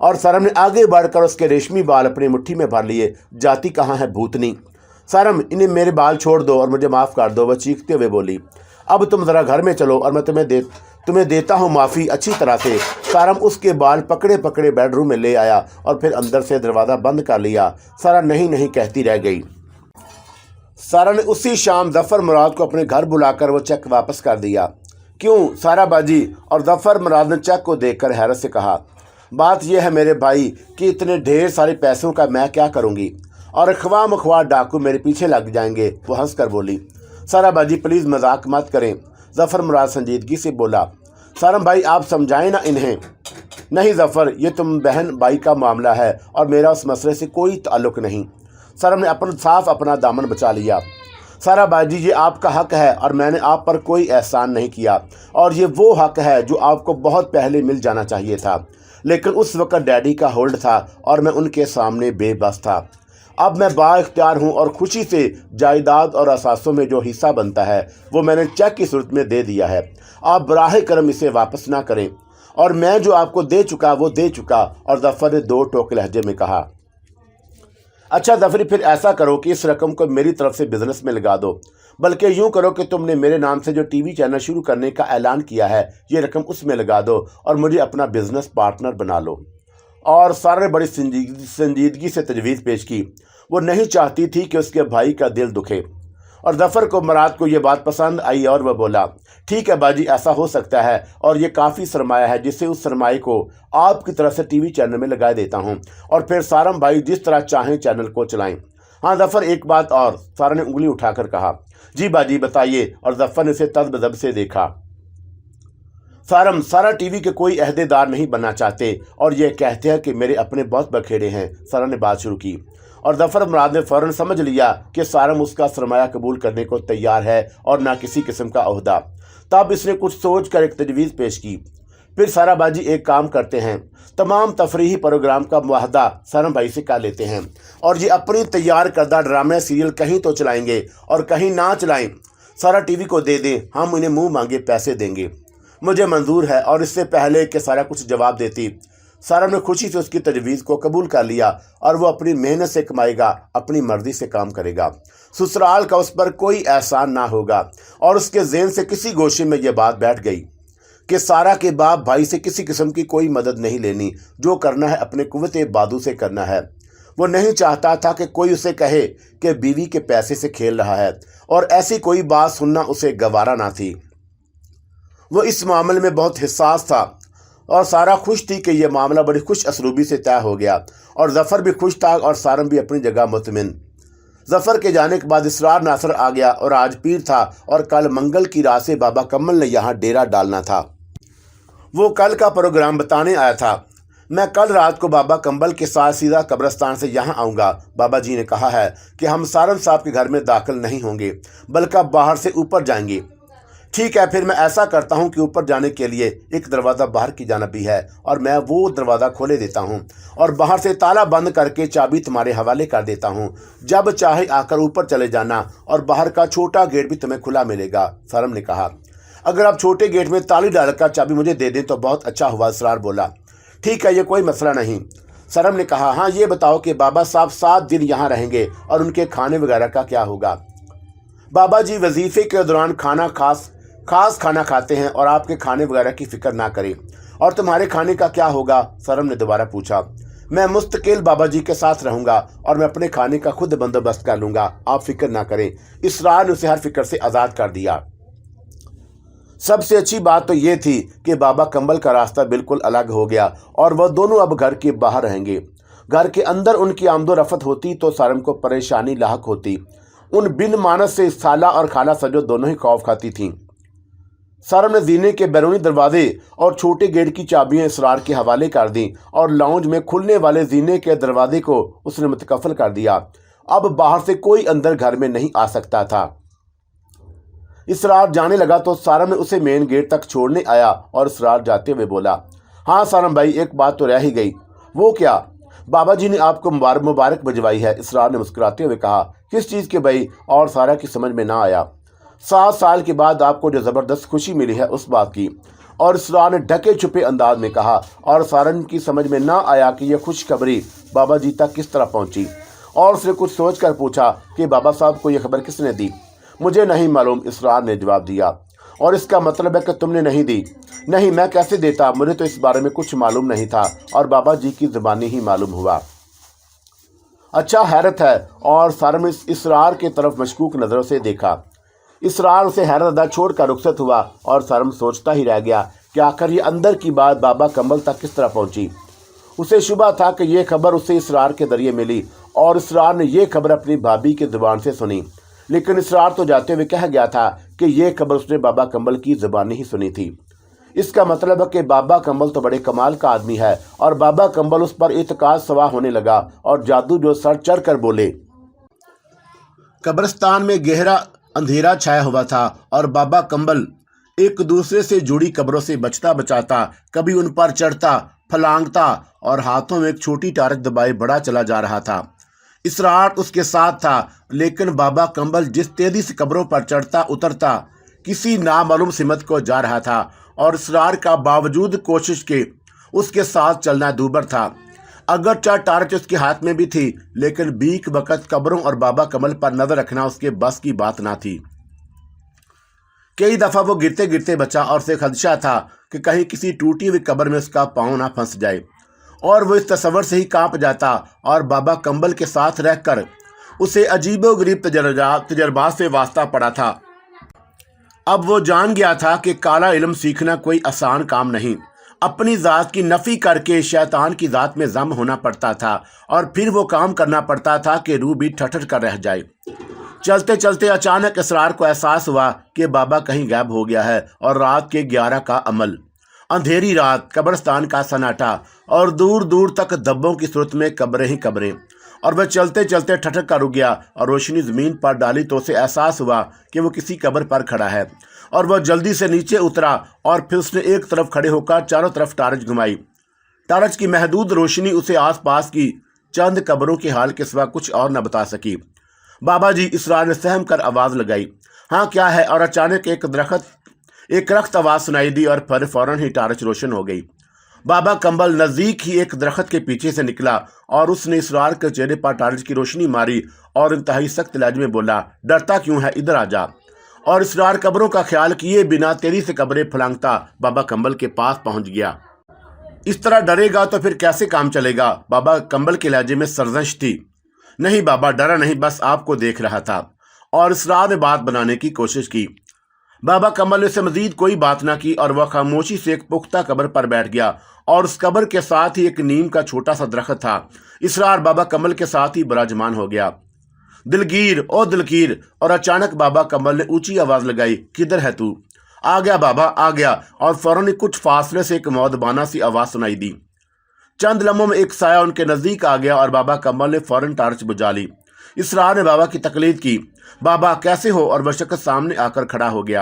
और सरम ने आगे बढ़कर उसके रेशमी बाल अपनी मुट्ठी में भर लिए। जाती कहाँ है भूतनी? सरम, इन्हें मेरे बाल छोड़ दो और मुझे माफ़ कर दो, वह चीखते हुए बोली। अब तुम ज़रा घर में चलो और मैं तुम्हें देता हूँ माफ़ी अच्छी तरह से। सारम उसके बाल पकड़े पकड़े बेडरूम में ले आया और फिर अंदर से दरवाज़ा बंद कर लिया। सारा नहीं नहीं कहती रह गई। सारा ने उसी शाम जफ़र मुराद को अपने घर बुलाकर वो चेक वापस कर दिया। क्यों सारा बाजी? और जफ़र मुराद ने चेक को देखकर हैरत से कहा, बात यह है मेरे भाई कि इतने ढेर सारे पैसों का मैं क्या करूँगी, और ख्वाह मख्वाह डाकू मेरे पीछे लग जाएंगे। वो हंस कर बोली। सारा बाजी प्लीज़ मजाक मत करें, जफ़र मुराद संजीदगी से बोला। सारम भाई आप समझाएं ना इन्हें। नहीं जफ़र, ये तुम बहन भाई का मामला है और मेरा उस मसले से कोई ताल्लुक़ नहीं। सरम ने अपना दामन बचा लिया। सारा बाजी ये आपका हक है और मैंने आप पर कोई एहसान नहीं किया, और ये वो हक है जो आपको बहुत पहले मिल जाना चाहिए था, लेकिन उस वक्त डैडी का होल्ड था और मैं उनके सामने बेबस था। अब मैं बाइख्तियार हूँ और खुशी से जायदाद और असासों में जो हिस्सा बनता है वो मैंने चेक की सूरत में दे दिया है। आप बराहे करम इसे वापस ना करें, और मैं जो आपको दे चुका वो दे चुका। और जफ़र ने 2 टोक लहजे में कहा। अच्छा जफरी, फिर ऐसा करो कि इस रकम को मेरी तरफ से बिजनेस में लगा दो, बल्कि यूँ करो कि तुमने मेरे नाम से जो टीवी चैनल शुरू करने का ऐलान किया है ये रकम उसमें लगा दो और मुझे अपना बिजनेस पार्टनर बना लो। और सारा ने बड़ी संजीदगी से तजवीज़ पेश की। वो नहीं चाहती थी कि उसके भाई का दिल दुखे, और जफ़र को मुराद को ये बात पसंद आई और वह बोला, ठीक है बाजी, ऐसा हो सकता है, और ये काफ़ी सरमाया है जिससे उस सरमाए को आपकी तरफ से टीवी चैनल में लगा देता हूँ, और फिर सारम भाई जिस तरह चाहें चैनल को चलाएं। हाँ जफ़र, एक बात और, सारा ने उंगली उठाकर कहा। जी बाजी बताइए। और जफ़र ने उसे तज़बज़ब से देखा। सारा टीवी के कोई अहदेदार नहीं बनना चाहते और ये कहते हैं कि मेरे अपने बहुत बखेड़े हैं। सारा ने बात शुरू की। और ज़फ़र मुराद ने फ़ौरन समझ लिया कि सारम उसका सरमाया कबूल करने को तैयार है और ना किसी किस्म का ओहदा। तब इसने कुछ सोच कर एक तजवीज़ पेश की। फिर सारा बाजी एक काम करते हैं, तमाम तफरीही प्रोग्राम का मुआहदा सारम भाई से कर लेते हैं और ये अपनी तैयार करदा ड्रामा सीरियल कहीं तो चलाएंगे और कहीं ना चलाएं, सारा टीवी को दे दें, हम उन्हें मुंह मांगे पैसे देंगे। मुझे मंजूर है। और इससे पहले कि सारा कुछ जवाब देती, सारम ने खुशी से उसकी तजवीज़ को कबूल कर लिया और वो अपनी मेहनत से कमाएगा, अपनी मर्जी से काम करेगा। ससुराल का उस पर कोई एहसान ना होगा। और उसके ज़हन से किसी गोशे में यह बात बैठ गई कि सारा के बाप भाई से किसी किस्म की कोई मदद नहीं लेनी, जो करना है अपने कुव्वते बादू से करना है। वो नहीं चाहता था कि कोई उसे कहे कि बीवी के पैसे से खेल रहा है, और ऐसी कोई बात सुनना उसे गवारा ना थी। वो इस मामले में बहुत हिस्सास था और सारा खुश थी कि यह मामला बड़ी खुश असलूबी से तय हो गया और ज़फ़र भी खुश था और सारम भी अपनी जगह मुतमिन। ज़फ़र के जाने के बाद इसरार नासर आ गया और आज पीर था और कल मंगल की रात से बाबा कम्बल ने यहाँ डेरा डालना था। वो कल का प्रोग्राम बताने आया था। मैं कल रात को बाबा कम्बल के साथ सीधा कब्रिस्तान से यहाँ आऊँगा। बाबा जी ने कहा है कि हम सारम साहब के घर में दाखिल नहीं होंगे, बल्कि बाहर से ऊपर जाएंगे। ठीक है, फिर मैं ऐसा करता हूँ कि ऊपर जाने के लिए एक दरवाज़ा बाहर की जानिब भी है और मैं वो दरवाज़ा खोले देता हूँ और बाहर से ताला बंद करके चाबी तुम्हारे हवाले कर देता हूँ। जब चाहे आकर ऊपर चले जाना और बाहर का छोटा गेट भी तुम्हें खुला मिलेगा। सारम ने कहा, अगर आप छोटे गेट में ताली डालकर चाबी मुझे दे दें तो बहुत अच्छा हुआ। इसरार बोला, ठीक है, ये कोई मसला नहीं। सरम ने कहा, हाँ ये बताओ कि बाबा साहब 7 दिन यहाँ रहेंगे और उनके खाने वगैरह का क्या होगा? बाबा जी वजीफे के दौरान खास खाना खाते हैं और आपके खाने वगैरह की फिक्र ना करें। और तुम्हारे खाने का क्या होगा? सरम ने दोबारा पूछा। मैं मुस्तकिल बाबा जी के साथ रहूँगा और मैं अपने खाने का खुद बंदोबस्त कर लूँगा, आप फिक्र ना करें। इसरार ने उसे हर फिक्र से आज़ाद कर दिया। सबसे अच्छी बात तो ये थी कि बाबा कम्बल का रास्ता बिल्कुल अलग हो गया और वह दोनों अब घर के बाहर रहेंगे। घर के अंदर उनकी आमदो रफत होती तो सारम को परेशानी लाहक होती। उन बिन मानस से साला और खाला सजो दोनों ही खौफ खाती थीं। सारम ने जीने के बैरूनी दरवाजे और छोटे गेट की चाबियां इसरार के हवाले कर दी और लाउंज में खुलने वाले जीने के दरवाजे को उसने मुतकफल कर दिया। अब बाहर से कोई अंदर घर में नहीं आ सकता था। इसरार जाने लगा तो सारम ने उसे मेन गेट तक छोड़ने आया और इसरार जाते हुए बोला, हाँ सारम भाई, एक बात तो रह ही गई। वो क्या? बाबा जी ने आपको मुबारक भिजवाई है। इसरार ने मुस्कुराते हुए कहा, किस चीज़ के भाई? और सारा की समझ में ना आया। 7 साल के बाद आपको जो ज़बरदस्त खुशी मिली है उस बात की। और इसरार ने ढके छुपे अंदाज में कहा और सारन की समझ में ना आया कि यह खुशखबरी बाबा जी तक किस तरह पहुंची। और उसने कुछ सोच कर पूछा कि बाबा साहब को यह खबर किसने दी? मुझे नहीं मालूम, इसरार ने जवाब दिया। और इसका मतलब है कि तुमने नहीं दी? नहीं, मैं कैसे देता, मुझे तो इस बारे में कुछ मालूम नहीं था और बाबा जी की ज़बानी ही मालूम हुआ। अच्छा, हैरत है। और सारम ने इसरार की तरफ मशकूक नज़रों से देखा। इसरार उसे हैरतदा छोड़ कर रुखसत हुआ और सारम सोचता ही रह गया कि आखिर ये अंदर की बात बाबा कम्बल तक किस तरह पहुंची। उसे शुबा था कि यह खबर उसे इसरार के जरिए मिली और इसरार ने यह खबर अपनी भाभी की ज़ुबान से सुनी। लेकिन इसरार तो जाते हुए कह गया था कि यह खबर उसने बाबा कम्बल की ज़ुबानी ही सुनी थी। इसका मतलब है कि बाबा कम्बल तो बड़े कमाल का आदमी है। और बाबा कम्बल उस पर इत्काद सवा होने लगा और जादू जो सर चढ़ कर बोले। कब्रिस्तान में गहरा अंधेरा छाया हुआ था और बाबा कम्बल एक दूसरे से जुड़ी कब्रों से बचता बचाता कभी उन पर चढ़ता, फलांगता और हाथों में एक छोटी टारक दबाए बढ़ा चला जा रहा था। इसरार उसके साथ था, लेकिन बाबा कम्बल जिस तेजी से कब्रों पर चढ़ता उतरता किसी नामालूम सिमत को जा रहा था और इसरार का बावजूद कोशिश के उसके साथ चलना दूभर था। अगरचे टार्च उसके हाथ में भी थी, लेकिन बीक वक़्त कब्रों और बाबा कम्बल पर नजर रखना उसके बस की बात ना थी। कई दफ़ा वो गिरते गिरते बचा और उसे खदशा था कि कहीं किसी टूटी हुई कब्र में उसका पाँव ना फंस जाए। और वो इस तस्वर से ही कांप जाता और बाबा कम्बल के साथ रहकर उसे अजीबोगरीब तजर्बात से वास्ता पड़ा था। अब वो जान गया था कि काला इल्म सीखना कोई आसान काम नहीं। अपनी ज़ात की नफ़ी करके शैतान की ज़ात में ज़म होना पड़ता था और फिर वो काम करना पड़ता था कि रूह भी ठठर कर रह जाए। चलते चलते अचानक इसरार को एहसास हुआ कि बाबा कहीं गायब हो गया है। और रात के 11 का अमल, अंधेरी रात, कब्रिस्तान का सन्नाटा और दूर दूर तक दब्बों की सूरत में कब्रें ही कब्रें। और वह चलते चलते ठठक कर रुक गया और रोशनी ज़मीन पर डाली तो उसे एहसास हुआ कि वो किसी कब्र पर खड़ा है। और वह जल्दी से नीचे उतरा और फिर उसने एक तरफ खड़े होकर चारों तरफ टार्च घुमाई। टार्च की महदूद रोशनी उसे आसपास की चंद कब्रों के हाल के सिवा कुछ और न बता सकी। बाबा जी, इसरार ने सहम कर आवाज़ लगाई। हाँ, क्या है? और अचानक एक रख्त आवाज़ सुनाई दी और फिर फौरन ही टार्च रोशन हो गई। बाबा कंबल नज़दीक ही एक दरख्त के पीछे से निकला और उसने इसरार के चेहरे पर टार्च की रोशनी मारी और इंतहाई सख्त लहजे में बोला, डरता क्यों है? इधर आ जा। और इसरार कब्रों का ख्याल किए बिना तेजी से कब्रें फलांगता बाबा कंबल के पास पहुंच गया। इस तरह डरेगा तो फिर कैसे काम चलेगा? बाबा कंबल के लहजे में सरजश थी। नहीं बाबा, डरा नहीं, बस आपको देख रहा था। और इसरार ने बात बनाने की कोशिश की। बाबा कंबल ने से मजीद कोई बात ना की और वह खामोशी से एक पुख्ता कब्र पर बैठ गया और उस कब्र के साथ ही एक नीम का छोटा सा दरख्त था। इसरार बाबा कंबल के साथ ही विराजमान हो गया। दिलगीर, ओ दिलगीर! और अचानक बाबा कंबल ने ऊंची आवाज लगाई, किधर है तू? आ गया बाबा, आ गया। और फौरन ही कुछ फासले से एक मौदबाना सी आवाज सुनाई दी। चंद लम्हों में एक साया उनके नजदीक आ गया और बाबा कंबल ने फौरन टार्च बुझा ली। इसरार ने बाबा की तकलीद की। बाबा कैसे हो? और वह शख्स सामने आकर खड़ा हो गया।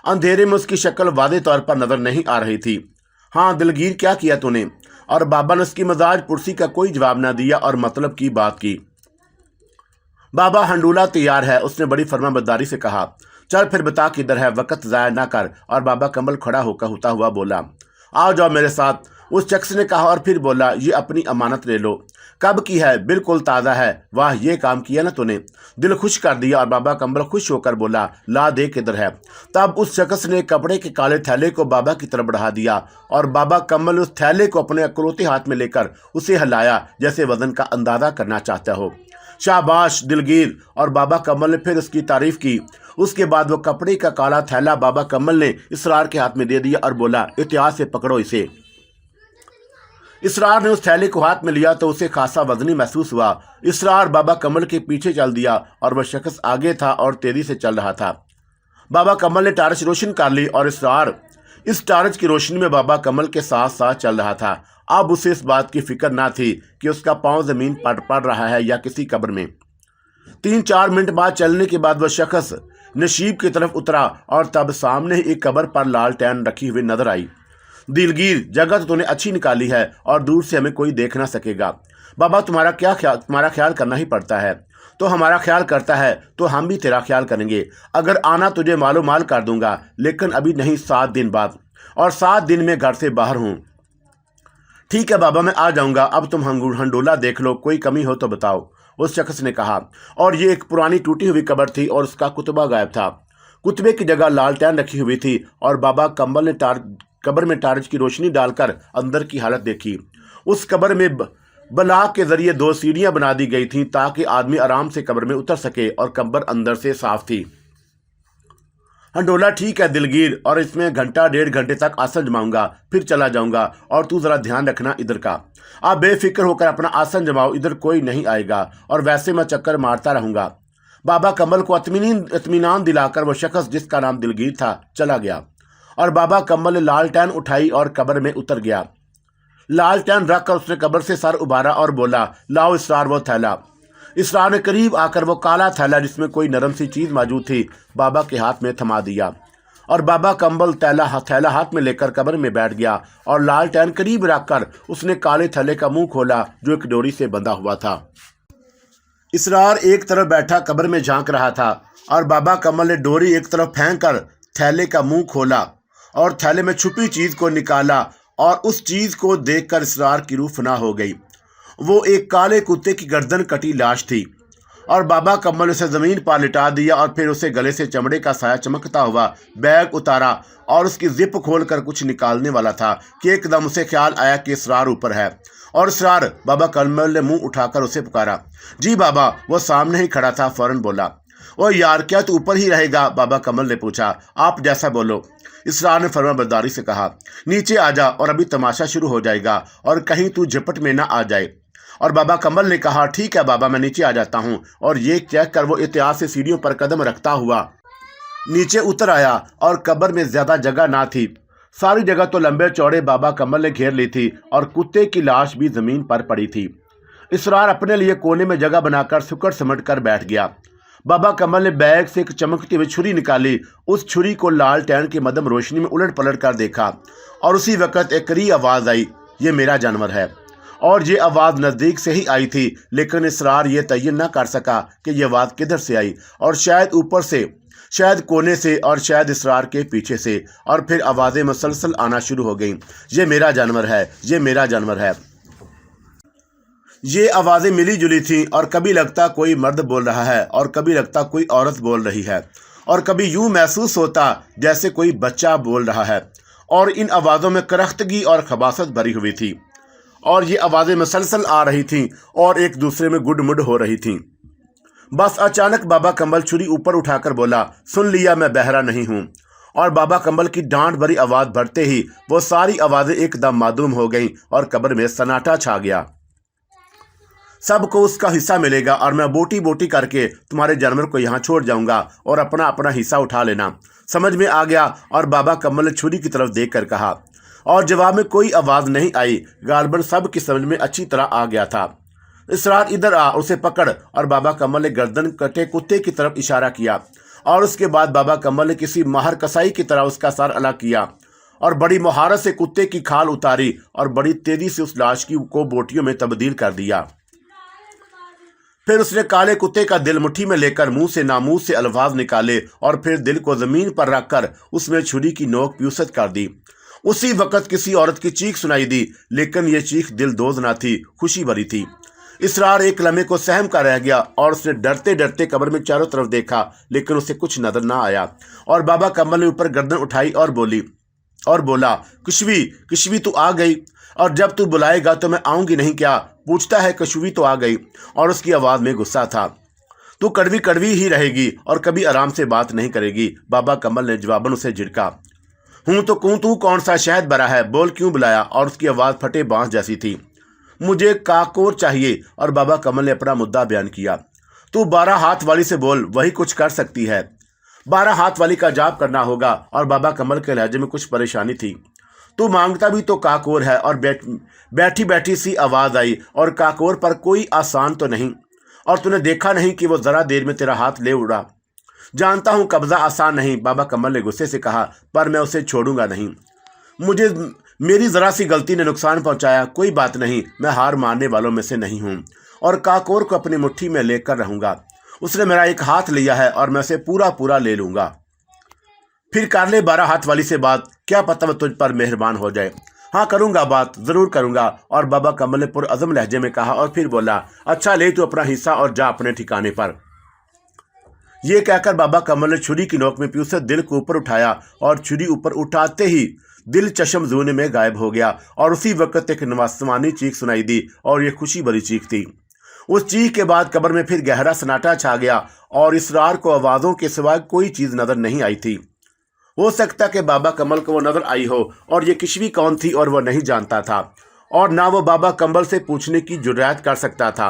अंधेरे में उसकी शक्ल वादे तौर पर नजर नहीं आ रही थी। हाँ दिलगीर, क्या किया तूने? और बाबा ने उसकी मजाज पुरसी का कोई जवाब न दिया और मतलब की बात की। बाबा, हंडूला तैयार है, उसने बड़ी फरमाबरदारी से कहा। चल फिर बता किधर है, वक्त ज़ाया ना कर। और बाबा कंबल खड़ा होकर होता हुआ बोला, आ जाओ मेरे साथ। उस शख्स ने कहा और फिर बोला, ये अपनी अमानत ले लो। कब की है? बिल्कुल ताज़ा है। वाह, ये काम किया ना तूने, दिल खुश कर दिया। और बाबा कंबल खुश होकर बोला, ला दे किधर है। तब उस शख्स ने कपड़े के काले थैले को बाबा की तरफ बढ़ा दिया और बाबा कंबल उस थैले को अपने अकलौते हाथ में लेकर उसे हिलाया जैसे वजन का अंदाजा करना चाहता हो। शाबाश दिलगीर! और बाबा कंबल ने फिर उसकी तारीफ की। उसके बाद वो कपड़े का काला थैला बाबा कंबल ने इसरार के हाथ में दे दिया और बोला, एहतियात से पकड़ो इसे। इसरार ने उस थैले को हाथ में लिया तो उसे खासा वजनी महसूस हुआ। इसरार बाबा कंबल के पीछे चल दिया और वह शख्स आगे था और तेजी से चल रहा था। बाबा कंबल ने टार्च रोशन कर ली और इसरार इस टार्च की रोशनी में बाबा कंबल के साथ साथ चल रहा था। अब उसे इस बात की फिक्र ना थी कि उसका पांव जमीन पर पड़ रहा है या किसी कब्र में। 3-4 मिनट बाद चलने के बाद वह शख्स नशीब की तरफ उतरा और तब सामने एक कब्र पर लालटेन रखी हुई नजर आई। दिलगीर, जगह तो तूने अच्छी निकाली है और दूर से हमें कोई देख ना सकेगा। बाबा, तुम्हारा ख्याल करना ही पड़ता है। तो हमारा ख्याल करता है तो हम भी तेरा ख्याल करेंगे। अगर आना तुझे मालो माल कर दूंगा, लेकिन अभी नहीं, 7 दिन बाद। और 7 दिन में घर से बाहर हूँ। ठीक है बाबा, मैं आ जाऊंगा। अब तुम हंडोला देख लो, कोई कमी हो तो बताओ, उस शख्स ने कहा। और ये एक पुरानी टूटी हुई कब्र थी और उसका कुतबा गायब था। कुतबे की जगह लालटेन रखी हुई थी और बाबा कंबल ने कब्र में टार्च की रोशनी डालकर अंदर की हालत देखी। उस कब्र में बलाक के जरिए 2 सीढ़ियां बना दी गई थीं ताकि आदमी आराम से कब्र में उतर सके और कब्र अंदर से साफ थी। हंडोला ठीक है दिलगीर, और इसमें घंटा 1.5 घंटे तक आसन जमाऊंगा, फिर चला जाऊंगा। और तू जरा ध्यान रखना इधर का। आप बेफिक्र होकर अपना आसन जमाओ, इधर कोई नहीं आएगा और वैसे मैं चक्कर मारता रहूंगा। बाबा कंबल को इत्मीनान दिलाकर वह शख्स जिसका नाम दिलगीर था चला गया और बाबा कंबल ने लालटेन उठाई और कब्र में उतर गया। लालटेन रख कर उसने कब्र से सर उबारा और बोला, लाओ इसरार वो थैला। इसरार ने करीब आकर वो काला थैला जिसमें कोई नरम सी चीज मौजूद थी बाबा के हाथ में थमा दिया और बाबा कंबल थैला हाथ में लेकर कब्र में बैठ गया और लालटेन करीब रखकर उसने काले थैले का मुंह खोला जो एक डोरी से बंधा हुआ था। इसरार एक तरफ बैठा कब्र में झांक रहा था और बाबा कंबल ने डोरी एक तरफ फेंक कर थैले का मुंह खोला और थैले में छुपी चीज को निकाला और उस चीज को देखकर इसरार की रूह फना हो गई। वो एक काले कुत्ते की गर्दन कटी लाश थी और बाबा कंबल ने उसे जमीन पर लिटा दिया और फिर उसे गले से चमड़े का साया चमकता हुआ बैग उतारा और उसकी जिप खोलकर कुछ निकालने वाला था कि एकदम उसे ख्याल आया कि इसरार ऊपर है। और इसरार, बाबा कंबल ने मुंह उठाकर उसे पुकारा। जी बाबा, वो सामने ही खड़ा था। फौरन बोला, ओ यार, क्या तू ऊपर ही रहेगा? बाबा कंबल ने पूछा। आप जैसा बोलो, इसरार ने फरमाबरदारी से कहा। नीचे आ जा और अभी तमाशा शुरू हो जाएगा और कहीं तू झपट में ना आ जाए। और बाबा कंबल ने कहा, ठीक है बाबा, मैं नीचे आ जाता हूँ। और ये चेक कर वो एहतियात से सीढ़ियों पर कदम रखता हुआ नीचे उतर आया और कब्र में ज्यादा जगह ना थी। सारी जगह तो लंबे चौड़े बाबा कंबल ने घेर ली थी और कुत्ते की लाश भी जमीन पर पड़ी थी। इसरार अपने लिए कोने में जगह बनाकर सुकड़ समट कर बैठ गया। बाबा कमल ने बैग से एक चमकती हुई छुरी निकाली। उस छुरी को लालटेन की मध्यम रोशनी में उलट पलट कर देखा और उसी वक्त एक कड़ी आवाज़ आई, ये मेरा जानवर है। और ये आवाज़ नज़दीक से ही आई थी, लेकिन इसरार ये तयन न कर सका कि ये आवाज़ किधर से आई, और शायद ऊपर से, शायद कोने से, और शायद इसरार के पीछे से। और फिर आवाज़ें मुसलसल आना शुरू हो गईं, ये मेरा जानवर है, ये मेरा जानवर है। ये आवाज़ें मिली जुली थीं, और कभी लगता कोई मर्द बोल रहा है और कभी लगता कोई औरत बोल रही है, और कभी यूं महसूस होता जैसे कोई बच्चा बोल रहा है। और इन आवाज़ों में करख्तगी और खबासत भरी हुई थी, और ये आवाज़ें मुसलसल आ रही थीं और एक दूसरे में गुड-मुड हो रही थीं। बस अचानक बाबा कमल छुरी ऊपर उठाकर बोला, सुन लिया, मैं बहरा नहीं हूँ। और बाबा कमल की डांट भरी आवाज़ भरते ही वो सारी आवाज़ें एकदम मादूम हो गईं और कब्र में सन्नाटा छा गया। सबको उसका हिस्सा मिलेगा, और मैं बोटी बोटी करके तुम्हारे जानवर को यहाँ छोड़ जाऊंगा, और अपना अपना हिस्सा उठा लेना। समझ में आ गया? और बाबा कमल ने छुरी की तरफ देख कर कहा, और जवाब में कोई आवाज़ नहीं आई। गालबन सब की समझ में अच्छी तरह आ गया था। इसरार इधर आ, उसे पकड़। और बाबा कमल ने गर्दन कटे कुत्ते की तरफ इशारा किया, और उसके बाद बाबा कमल ने किसी माहर कसाई की तरह उसका सर अलग किया और बड़ी महारत से कुत्ते की खाल उतारी और बड़ी तेजी से उस लाश को बोटियों में तब्दील कर दिया। फिर उसने काले कुत्ते का दिल मुट्ठी में लेकर मुंह से नामूस से अल्फाज निकाले, और फिर दिल को जमीन पर रखकर उसमें छुरी की नोक प्यूसत कर दी। उसी वक्त किसी औरत की चीख सुनाई दी, लेकिन यह चीख दिल दोज ना थी, खुशी भरी थी। इसरार एक लम्हे को सहम कर रह गया, और उसने डरते डरते कब्र में चारों तरफ देखा, लेकिन उसे कुछ नजर ना आया। और बाबा कमल ने ऊपर गर्दन उठाई और बोला, कशवी, कशवी तू आ गई, और जब तू बुलाएगा तो मैं आऊंगी नहीं क्या? पूछता है, कशवी तो आ गई। और उसकी आवाज़ में गुस्सा था। तू कड़वी कड़वी ही रहेगी और कभी आराम से बात नहीं करेगी, बाबा कमल ने जवाबन उसे झिड़का। हूँ तो तू कौन सा शहद भरा है, बोल क्यों बुलाया? और उसकी आवाज़ फटे बांस जैसी थी। मुझे काकोर चाहिए। और बाबा कमल ने अपना मुद्दा बयान किया। तू 12 हाथ वाली से बोल, वही कुछ कर सकती है। 12 हाथ वाली का जाप करना होगा। और बाबा कमल के लहजे में कुछ परेशानी थी। तू मांगता भी तो काकोर है। और बैठी बैठी सी आवाज़ आई, और काकोर पर कोई आसान तो नहीं, और तूने देखा नहीं कि वो ज़रा देर में तेरा हाथ ले उड़ा? जानता हूँ कब्ज़ा आसान नहीं, बाबा कमल ने गुस्से से कहा, पर मैं उसे छोड़ूंगा नहीं। मेरी ज़रा सी गलती ने नुकसान पहुंचाया, कोई बात नहीं, मैं हार मानने वालों में से नहीं हूं, और काकोर को अपनी मुट्ठी में लेकर रहूंगा। उसने मेरा एक हाथ लिया है और मैं उसे पूरा पूरा ले लूंगा। फिर कर ले 12 हाथ वाली से बात, क्या पता वह तुझ पर मेहरबान हो जाए। हाँ करूंगा, बात ज़रूर करूंगा। और बाबा कमल ने पुरअज़म लहजे में कहा, और फिर बोला, अच्छा ले तू अपना हिस्सा और जा अपने ठिकाने पर। यह कहकर बाबा कमल ने छुरी की नोक में प्यूसत दिल को ऊपर उठाया, और छुरी ऊपर उठाते ही दिल चश्म जूने में गायब हो गया। और उसी वक्त एक नवासमानी चीख सुनाई दी, और यह खुशी भरी चीख थी। उस चीख के बाद कब्र में फिर गहरा सन्नाटा छा गया, और इसरार को आवाज़ों के सिवा कोई चीज़ नज़र नहीं आई थी। हो सकता कि बाबा कमल को वो नज़र आई हो, और ये किशवी कौन थी और वह नहीं जानता था, और ना वो बाबा कमल से पूछने की जुर्रत कर सकता था।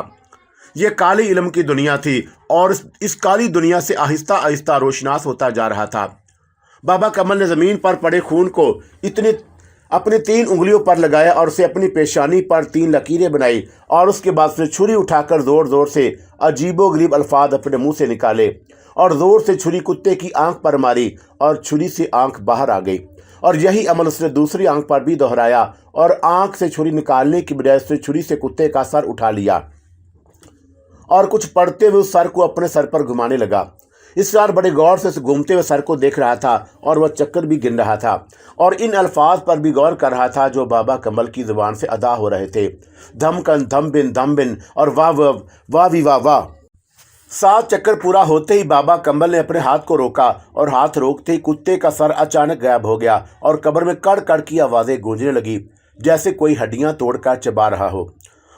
ये काली इल्म की दुनिया थी, और इस काली दुनिया से आहिस्ता आहिस्ता रोशनास होता जा रहा था। बाबा कमल ने ज़मीन पर पड़े खून को अपने 3 उंगलियों पर लगाया, और उसे अपनी पेशानी पर 3 लकीरें बनाई, और उसके बाद उसने छुरी उठाकर ज़ोर ज़ोर से अजीबोगरीब अल्फाज अपने मुंह से निकाले, और ज़ोर से छुरी कुत्ते की आंख पर मारी, और छुरी से आंख बाहर आ गई। और यही अमल उसने दूसरी आंख पर भी दोहराया, और आंख से छुरी निकालने की बजाय उसने छुरी से कुत्ते का सर उठा लिया, और कुछ पढ़ते हुए उस सर को अपने सर पर घुमाने लगा। इसरार बड़े गौर से उस घूमते हुए सर को देख रहा था, और वह चक्कर भी गिन रहा था, और इन अल्फाज पर भी गौर कर रहा था जो बाबा कमल की ज़ुबान से अदा हो रहे थे। धमकन धम बिन और वाह वाह वी वाह वाह। 7 चक्कर पूरा होते ही बाबा कमल ने अपने हाथ को रोका, और हाथ रोकते ही कुत्ते का सर अचानक गायब हो गया, और कब्र में कड़ कड़ की आवाज़ें गूंजने लगी, जैसे कोई हड्डियां तोड़कर चबा रहा हो।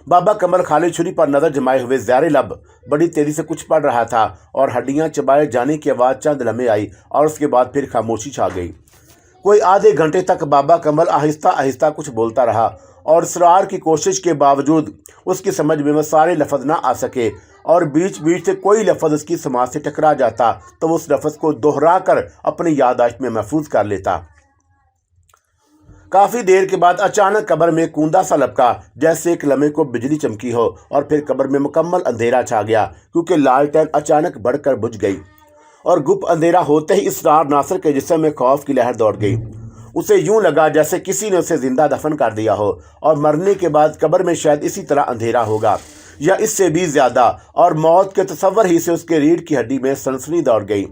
बाबा कमल खाली छुरी पर नज़र जमाए हुए ज़ारे लब बड़ी तेज़ी से कुछ पढ़ रहा था, और हड्डियां चबाए जाने की आवाज़ चंद लम्हे आई, और उसके बाद फिर खामोशी छा गई। कोई आधे घंटे तक बाबा कमल आहिस्ता आहिस्ता कुछ बोलता रहा, और इसरार की कोशिश के बावजूद उसकी समझ में वह सारे लफ्ज़ ना आ सके, और बीच बीच से कोई लफ्ज़ उसकी समाज से टकरा जाता तो वो उस लफ्ज़ को दोहरा कर अपनी याददाश्त में महफूज कर लेता। काफी देर के बाद अचानक कब्र में कूंदा सा लपका, जैसे एक लम्हे को बिजली चमकी हो, और फिर कब्र में मुकम्मल अंधेरा छा गया, क्योंकि लालटेन अचानक बढ़कर बुझ गई। और गुप्त अंधेरा होते ही इसरार नासिर के जिस्म में खौफ की लहर दौड़ गई। उसे यूं लगा जैसे किसी ने उसे जिंदा दफन कर दिया हो, और मरने के बाद कब्र में शायद इसी तरह अंधेरा होगा या इससे भी ज्यादा। और मौत के तसव्वुर ही से उसके रीढ़ की हड्डी में सनसनी दौड़ गई।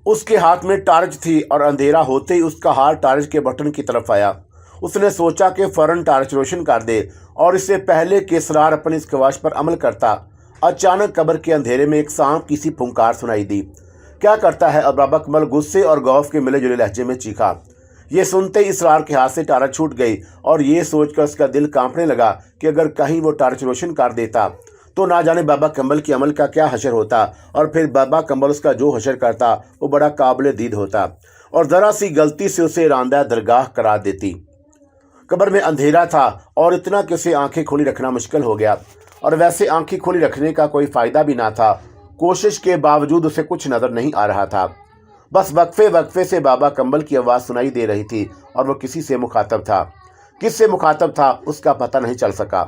उसके हाथ में टार्च थी और अंधेरा होते ही उसका हाथ टार्च के बटन की तरफ आया। उसने सोचा कि फौरन टार्च रोशन कर दे, और इससे पहले कि इसरार अपनी इस ख्वाहिश पर अमल करता, अचानक कब्र के अंधेरे में एक सांप की सी फुंकार सुनाई दी। क्या करता है? अब बाबा कमल गुस्से और गौफ के मिले जुले लहजे में चीखा। ये सुनते ही इसरार के हाथ से टार्च छूट गई, और ये सोचकर उसका दिल कांपने लगा कि अगर कहीं वो टार्च रोशन कर देता तो ना जाने बाबा कम्बल के अमल का क्या हशर होता, और फिर बाबा कम्बल उसका जो हशर करता वो बड़ा काबिल दीद होता, और ज़रा सी गलती से उसे रांदा दरगाह करार देती। कब्र में अंधेरा था और इतना कि उसे आंखें खोली रखना मुश्किल हो गया, और वैसे आंखें खोली रखने का कोई फ़ायदा भी ना था। कोशिश के बावजूद उसे कुछ नज़र नहीं आ रहा था। बस वक्फे वक्फे से बाबा कम्बल की आवाज़ सुनाई दे रही थी, और वो किसी से मुखातब था। किस से मुखातब था उसका पता नहीं चल सका,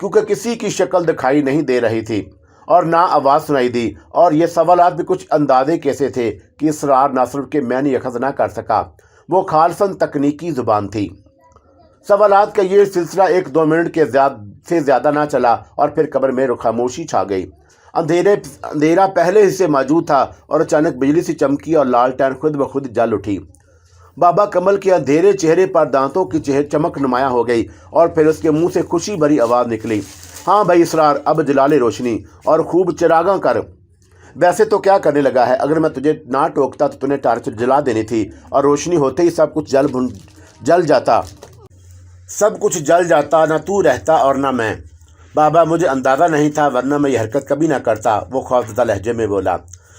क्योंकि किसी की शक्ल दिखाई नहीं दे रही थी और ना आवाज़ सुनाई दी। और ये सवालात भी कुछ अंदाजे कैसे थे कि इसरार नासिर के मैंने अखज़ ना कर सका। वो खालसन तकनीकी ज़ुबान थी। सवालात का ये सिलसिला 1-2 मिनट के से ज़्यादा ना चला, और फिर कब्र में खामोशी छा गई। अंधेरा पहले ही से मौजूद था, और अचानक बिजली सी चमकी और लालटेन खुद ब खुद जल उठी। बाबा कमल के अंधेरे चेहरे पर दांतों की चमक नुमाया हो गई, और फिर उसके मुंह से खुशी भरी आवाज़ निकली, हाँ भाई इसरार, अब जला ले रोशनी और खूब चिरागा कर। वैसे तो क्या करने लगा है? अगर मैं तुझे ना टोकता तो तूने टार्च जला देनी थी, और रोशनी होते ही सब कुछ जल जाता, सब कुछ जल जाता, ना तू रहता और ना मैं। बाबा मुझे अंदाज़ा नहीं था, वरना मैं ये हरकत कभी ना करता, वो खौफज़दा लहजे में बोला।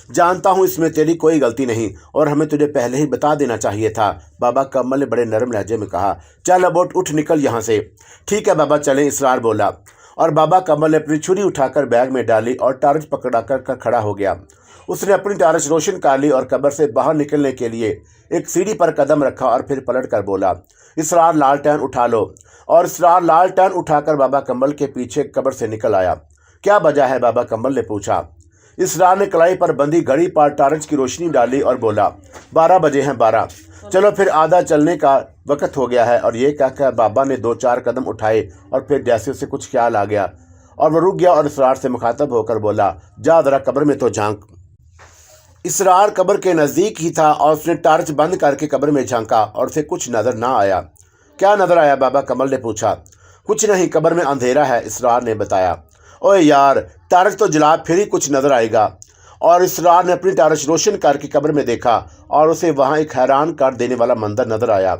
जानता हूँ इसमें तेरी कोई गलती नहीं, और हमें तुझे पहले ही बता देना चाहिए था, बाबा कमल ने बड़े नरम लहजे में कहा। चल अब उठ निकल यहाँ से। ठीक है बाबा चलें, इसरार बोला। और बाबा कमल ने अपनी छुरी उठाकर बैग में डाली और टार्च पकड़ा कर खड़ा हो गया। उसने अपनी टार्च रोशन कर ली और कब्र से बाहर निकलने के लिए एक सीढ़ी पर कदम रखा, और फिर पलट कर बोला, इसरार लालटेन उठा लो। और इसरार लालटेन उठाकर बाबा कम्बल के पीछे कब्र से निकल आया। क्या वजह है? बाबा कम्बल ने पूछा। इसरार ने कलाई पर बंधी घड़ी पर टार्च की रोशनी डाली और बोला, 12 बजे हैं 12, चलो फिर आधा चलने का वक्त हो गया है। और ये कहकर बाबा ने 2-4 कदम उठाए, और फिर जैसे उसे कुछ ख्याल आ गया और वो रुक गया, और इसरार से मुखातब होकर बोला, जा ज़रा कब्र में तो झांक। इसरार कब्र के नज़दीक ही था, और उसने टार्च बंद करके कब्र में झांका, और उसे कुछ नज़र ना आया। क्या नज़र आया? बाबा कमल ने पूछा। कुछ नहीं, कब्र में अंधेरा है, इसरार ने बताया। ओए यार, टार्च तो जला, फिर ही कुछ नज़र आएगा। और इसरार ने अपनी टार्च रोशन करके कब्र में देखा, और उसे वहाँ एक हैरान कर देने वाला मंजर नज़र आया।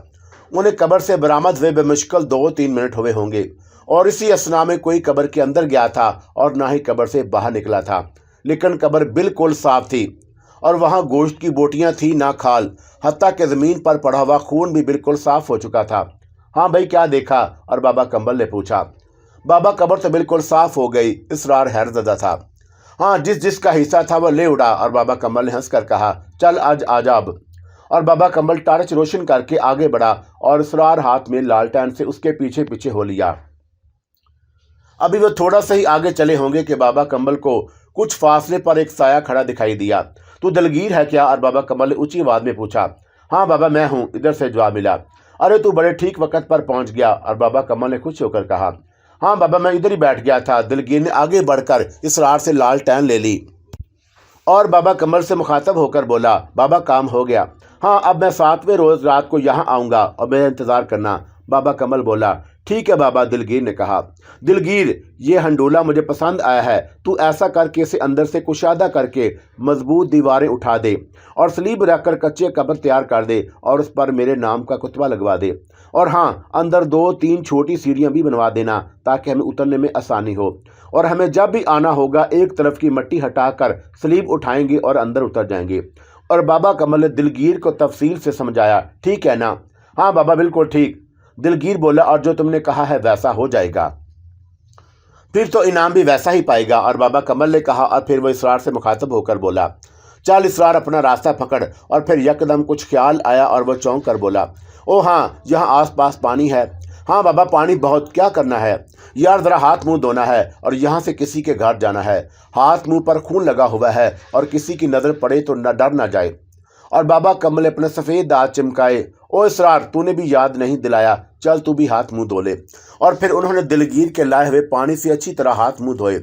उन्हें कब्र से बरामद हुए बेमुश्किल 2-3 मिनट हुए होंगे, और इसी असना में कोई कब्र के अंदर गया था और ना ही कब्र से बाहर निकला था। लेकिन कब्र बिल्कुल साफ थी, और वहाँ गोश्त की बोटियाँ थी ना खाल, हत्ता के ज़मीन पर पड़ा हुआ खून भी बिल्कुल साफ हो चुका था। हाँ भाई क्या देखा? और बाबा कम्बल ने पूछा। बाबा कब्र तो बिल्कुल साफ हो गई, इसरार हैरतज़दा था। हाँ, जिसका हिस्सा था वह ले उड़ा। और बाबा कम्बल ने हंसकर कहा, चल आज आजा अब। और बाबा कम्बल टार्च रोशन करके आगे बढ़ा, और इसरार हाथ में लालटेन से उसके पीछे पीछे हो लिया। अभी वो थोड़ा सा ही आगे चले होंगे कि बाबा कम्बल को कुछ फासले पर एक साया खड़ा दिखाई दिया। तू दलगीर है क्या? और बाबा कमल ने ऊंची आवाज में पूछा। हाँ बाबा मैं हूँ, इधर से जवाब मिला। अरे तू बड़े ठीक वक्त पर पहुंच गया। और बाबा कमल ने खुश होकर कहा, हाँ बाबा मैं इधर ही बैठ गया था। दलगीर ने आगे बढ़कर इसरार से लालटेन ले ली और बाबा कमल से मुखातब होकर बोला, बाबा काम हो गया। हाँ अब मैं 7वें रोज़ रात को यहाँ आऊँगा और मेरा इंतज़ार करना। बाबा कमल बोला, ठीक है बाबा। दिलगीर ने कहा, दिलगीर ये हंडोला मुझे पसंद आया है। तू ऐसा करके इसे अंदर से कुशादा करके मजबूत दीवारें उठा दे और स्लीब रखकर कच्चे कब्र तैयार कर दे और उस पर मेरे नाम का कुतबा लगवा दे। और हाँ, अंदर 2-3 छोटी सीढ़ियाँ भी बनवा देना ताकि हमें उतरने में आसानी हो। और हमें जब भी आना होगा एक तरफ की मिट्टी हटाकर स्लीब उठाएंगे और अंदर उतर जाएंगे। और बाबा कमल ने दिलगीर को तफसील से समझाया। ठीक है ना? हाँ बाबा बिल्कुल ठीक। दिलगीर बोला, और जो तुमने कहा है वैसा हो जाएगा, फिर तो इनाम भी वैसा ही पाएगा। और बाबा कमल ने कहा और फिर वो इसरार से मुखातब होकर बोला, चल इसरार अपना रास्ता पकड़। और फिर यकदम कुछ ख्याल आया और वो चौंक कर बोला, ओ हाँ, यहाँ आस पास पानी है। हाँ बाबा, पानी बहुत, क्या करना है यार? ज़रा हाथ मुंह धोना है और यहाँ से किसी के घर जाना है। हाथ मुंह पर खून लगा हुआ है और किसी की नज़र पड़े तो न डर ना जाए। और बाबा कमल ने अपने सफ़ेद दांत चिमकाए, ओ इसरार, तूने भी याद नहीं दिलाया, चल तू भी हाथ मुंह धो ले। और फिर उन्होंने दिलगीर के लाए हुए पानी से अच्छी तरह हाथ मुंह धोए।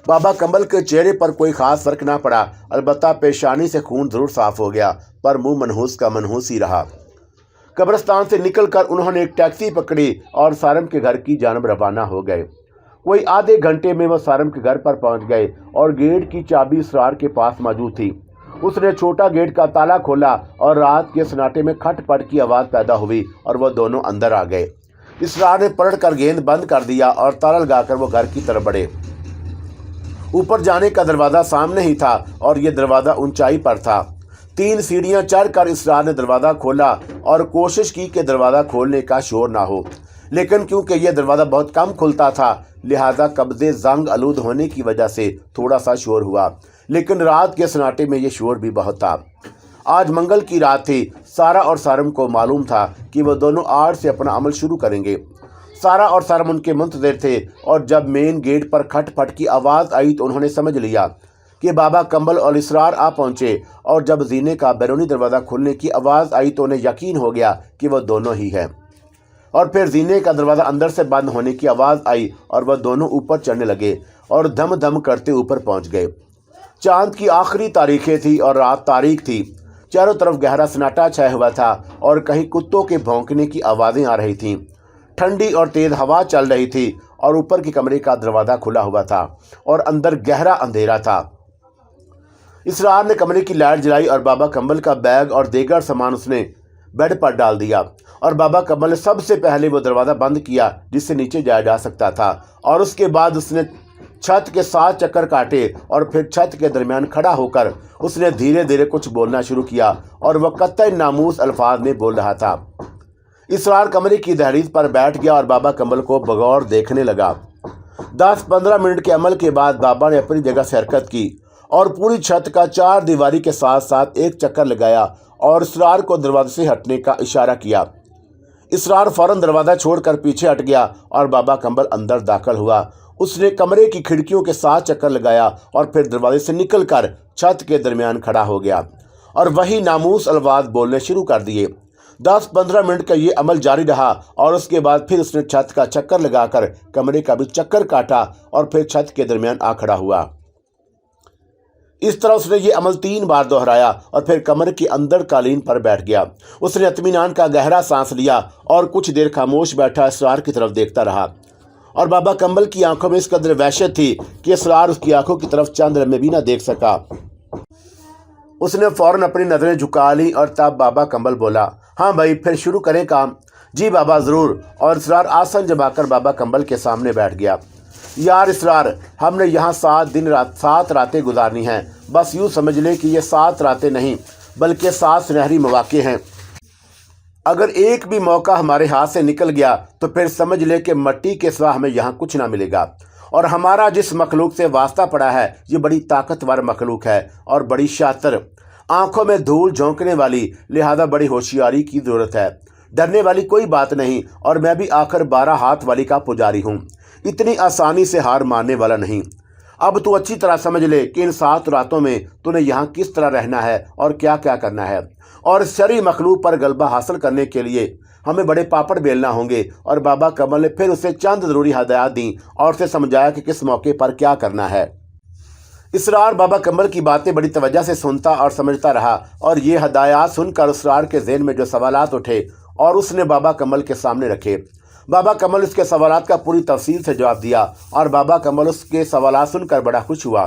बाबा कमल के चेहरे पर कोई खास फर्क ना पड़ा, अलबत्ता पेशानी से खून जरूर साफ हो गया, पर मुंह मनहूस का मनहूस ही रहा। कब्रिस्तान से निकलकर उन्होंने एक टैक्सी पकड़ी और सारम के घर की जानब रवाना हो गए। कोई आधे घंटे में वो सारम के घर पर पहुंच गए और गेट की चाबी इसरार के पास मौजूद थी। उसने छोटा गेट का ताला खोला और रात के सन्नाटे में खटपट की आवाज़ पैदा हुई और वह दोनों अंदर आ गए। इसरार ने पलट कर गेंद बंद कर दिया और ताला लगाकर वो घर की तरफ बढ़े। ऊपर जाने का दरवाज़ा सामने ही था और ये दरवाज़ा ऊंचाई पर था। 3 सीढ़ियां चढ़कर इसरार ने दरवाज़ा खोला और कोशिश की कि दरवाज़ा खोलने का शोर ना हो, लेकिन क्योंकि यह दरवाज़ा बहुत कम खुलता था, लिहाजा कब्जे जंग आलूद होने की वजह से थोड़ा सा शोर हुआ, लेकिन रात के सन्नाटे में यह शोर भी बहुत था। आज मंगल की रात थी। सारा और सारम को मालूम था कि वह दोनों आज से अपना अमल शुरू करेंगे। सारा और सारम उनके मुंतज़िर थे और जब मेन गेट पर खटपट की आवाज़ आई तो उन्होंने समझ लिया कि बाबा कम्बल और इसरार आ पहुंचे। और जब जीने का बैरूनी दरवाज़ा खुलने की आवाज़ आई तो उन्हें यकीन हो गया कि वह दोनों ही हैं। और फिर जीने का दरवाज़ा अंदर से बंद होने की आवाज़ आई और वह दोनों ऊपर चढ़ने लगे और धम धम करते ऊपर पहुंच गए। चांद की आखिरी तारीखें थी और रात तारीख थी। चारों तरफ गहरा सन्नाटा छाया हुआ था और कहीं कुत्तों के भौंकने की आवाज़ें आ रही थीं। ठंडी और तेज़ हवा चल रही थी और ऊपर के कमरे का दरवाज़ा खुला हुआ था और अंदर गहरा अंधेरा था। इसरार ने कमरे की लाइट जलाई और बाबा कम्बल का बैग और दीगर सामान उसने बेड पर डाल दिया। और बाबा कम्बल ने सबसे पहले वो दरवाज़ा बंद किया जिससे नीचे जाया जा सकता था, और उसके बाद उसने छत के 7 चक्कर काटे और फिर छत के दरमियान खड़ा होकर उसने धीरे धीरे कुछ बोलना शुरू किया और वह कतई नामूस अल्फाज में बोल रहा था। इसरार कमरे की दहलीज पर बैठ गया और बाबा कम्बल को बगौर देखने लगा। 10-15 मिनट के अमल के बाद बाबा ने अपनी जगह से हरकत की और पूरी छत का 4 दीवारी के साथ साथ एक चक्कर लगाया और इसरार को दरवाजे से हटने का इशारा किया। इसरार फौरन दरवाज़ा छोड़कर पीछे हट गया और बाबा कम्बल अंदर दाखिल हुआ। उसने कमरे की खिड़कियों के 7 चक्कर लगाया और फिर दरवाजे से निकलकर छत के दरमियान खड़ा हो गया और वही नामूस अल्फाज बोलने शुरू कर दिए। 10-15 मिनट का ये अमल जारी रहा और उसके बाद फिर उसने छत का चक्कर लगाकर कमरे का भी चक्कर काटा और फिर छत के दरमियान आ खड़ा हुआ। इस तरह उसने ये अमल 3 बार दोहराया और फिर कमरे के अंदर कालीन पर बैठ गया। उसने इत्मीनान का गहरा सांस लिया और कुछ देर खामोश बैठा इसरार की तरफ देखता रहा। और बाबा कम्बल की आंखों में इस कदर वहशत थी कि इसरार उसकी आंखों की तरफ चंद लम्हे भी ना देख सका। उसने फौरन अपनी नज़रें झुका ली और तब बाबा कम्बल बोला, हाँ भाई, फिर शुरू करें काम? जी बाबा, ज़रूर। और इसरार आसन जमाकर बाबा कम्बल के सामने बैठ गया। यार इसरार, हमने यहाँ 7 रातें गुजारनी हैं। बस यूँ समझ ले कि ये 7 रातें नहीं बल्कि 7 सुनहरी मौके हैं। अगर एक भी मौका हमारे हाथ से निकल गया तो फिर समझ ले कि मिट्टी के सिवा हमें यहाँ कुछ ना मिलेगा। और हमारा जिस मखलूक से वास्ता पड़ा है ये बड़ी ताकतवर मखलूक है और बड़ी शातिर, आंखों में धूल झोंकने वाली, लिहाजा बड़ी होशियारी की ज़रूरत है। डरने वाली कोई बात नहीं, और मैं भी आखिर 12 हाथ वाली का पुजारी हूँ, इतनी आसानी से हार मानने वाला नहीं। अब तू अच्छी तरह समझ ले कि इन 7 रातों में तूने यहाँ किस तरह रहना है और क्या क्या करना है। और शरी मखलूक पर गलबा हासिल करने के लिए हमें बड़े पापड़ बेलना होंगे। और बाबा कमल ने फिर उसे चंद ज़रूरी हदायत दी और उसे समझाया कि किस मौके पर क्या करना है। इसरार बाबा कम्बल की बातें बड़ी तवज्जो से सुनता और समझता रहा और ये हदायत सुनकर इसरार के ज़हन में जो सवालात उठे और उसने बाबा कम्बल के सामने रखे। बाबा कम्बल उसके सवालात का पूरी तफसील से जवाब दिया और बाबा कम्बल उसके सवालात सुनकर बड़ा खुश हुआ।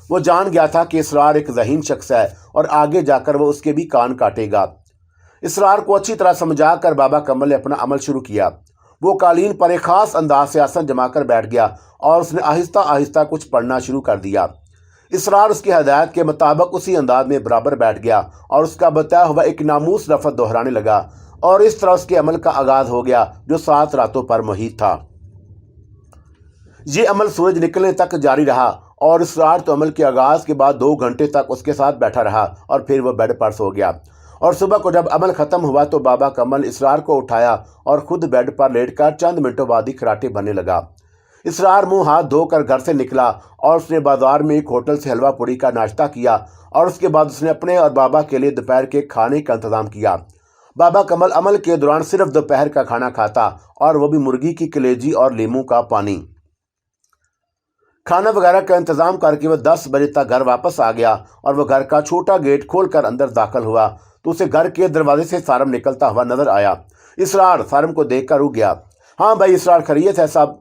वो जान गया था कि इसरार एक ज़हीन शख्स है और आगे जाकर वो उसके भी कान काटेगा। इसरार को अच्छी तरह समझा कर बाबा कम्बल ने अपना अमल शुरू किया। वो कालीन पर एक ख़ास अंदाज से आसन जमाकर बैठ गया और उसने आहिस्ता आहिस्ता कुछ पढ़ना शुरू कर दिया। इसरार उसकी हदायत के मुताबिक उसी अंदाज में बराबर बैठ गया और उसका बताया हुआ एक नामूस लफ्ज़ दोहराने लगा और इस तरह उसके अमल का आगाज़ हो गया जो 7 रातों पर मुहित था। ये अमल सूरज निकलने तक जारी रहा اور اسرار تو عمل کے آغاز کے بعد 2 گھنٹے تک اس کے ساتھ بیٹھا رہا اور پھر وہ بیڈ پر سو گیا۔ اور صبح کو جب عمل ختم ہوا تو بابا کمل اسرار کو اٹھایا اور خود بیڈ پر لیٹ کر چند منٹوں بعد ہی کراٹے بھرنے لگا۔ اسرار منہ ہاتھ دھو کر گھر سے نکلا اور اس نے بازار میں ایک ہوٹل سے حلوہ پوڑی کا ناشتہ کیا اور اس کے بعد اس نے اپنے اور بابا کے لیے دوپہر کے کھانے کا انتظام کیا۔ بابا کمل عمل کے دوران صرف دوپہر کا کھانا کھاتا اور وہ بھی مرغی کی کلیجی اور لیموں کا پانی۔ کھانا وغیرہ کا انتظام کر کے وہ 10 بجے تک گھر واپس آ گیا اور وہ گھر کا چھوٹا گیٹ کھول کر اندر داخل ہوا تو اسے گھر کے دروازے سے سارم نکلتا ہوا نظر آیا۔ اسرار سارم کو دیکھ کر رک گیا۔ ہاں بھائی اسرار، خیریت ہے صاحب؟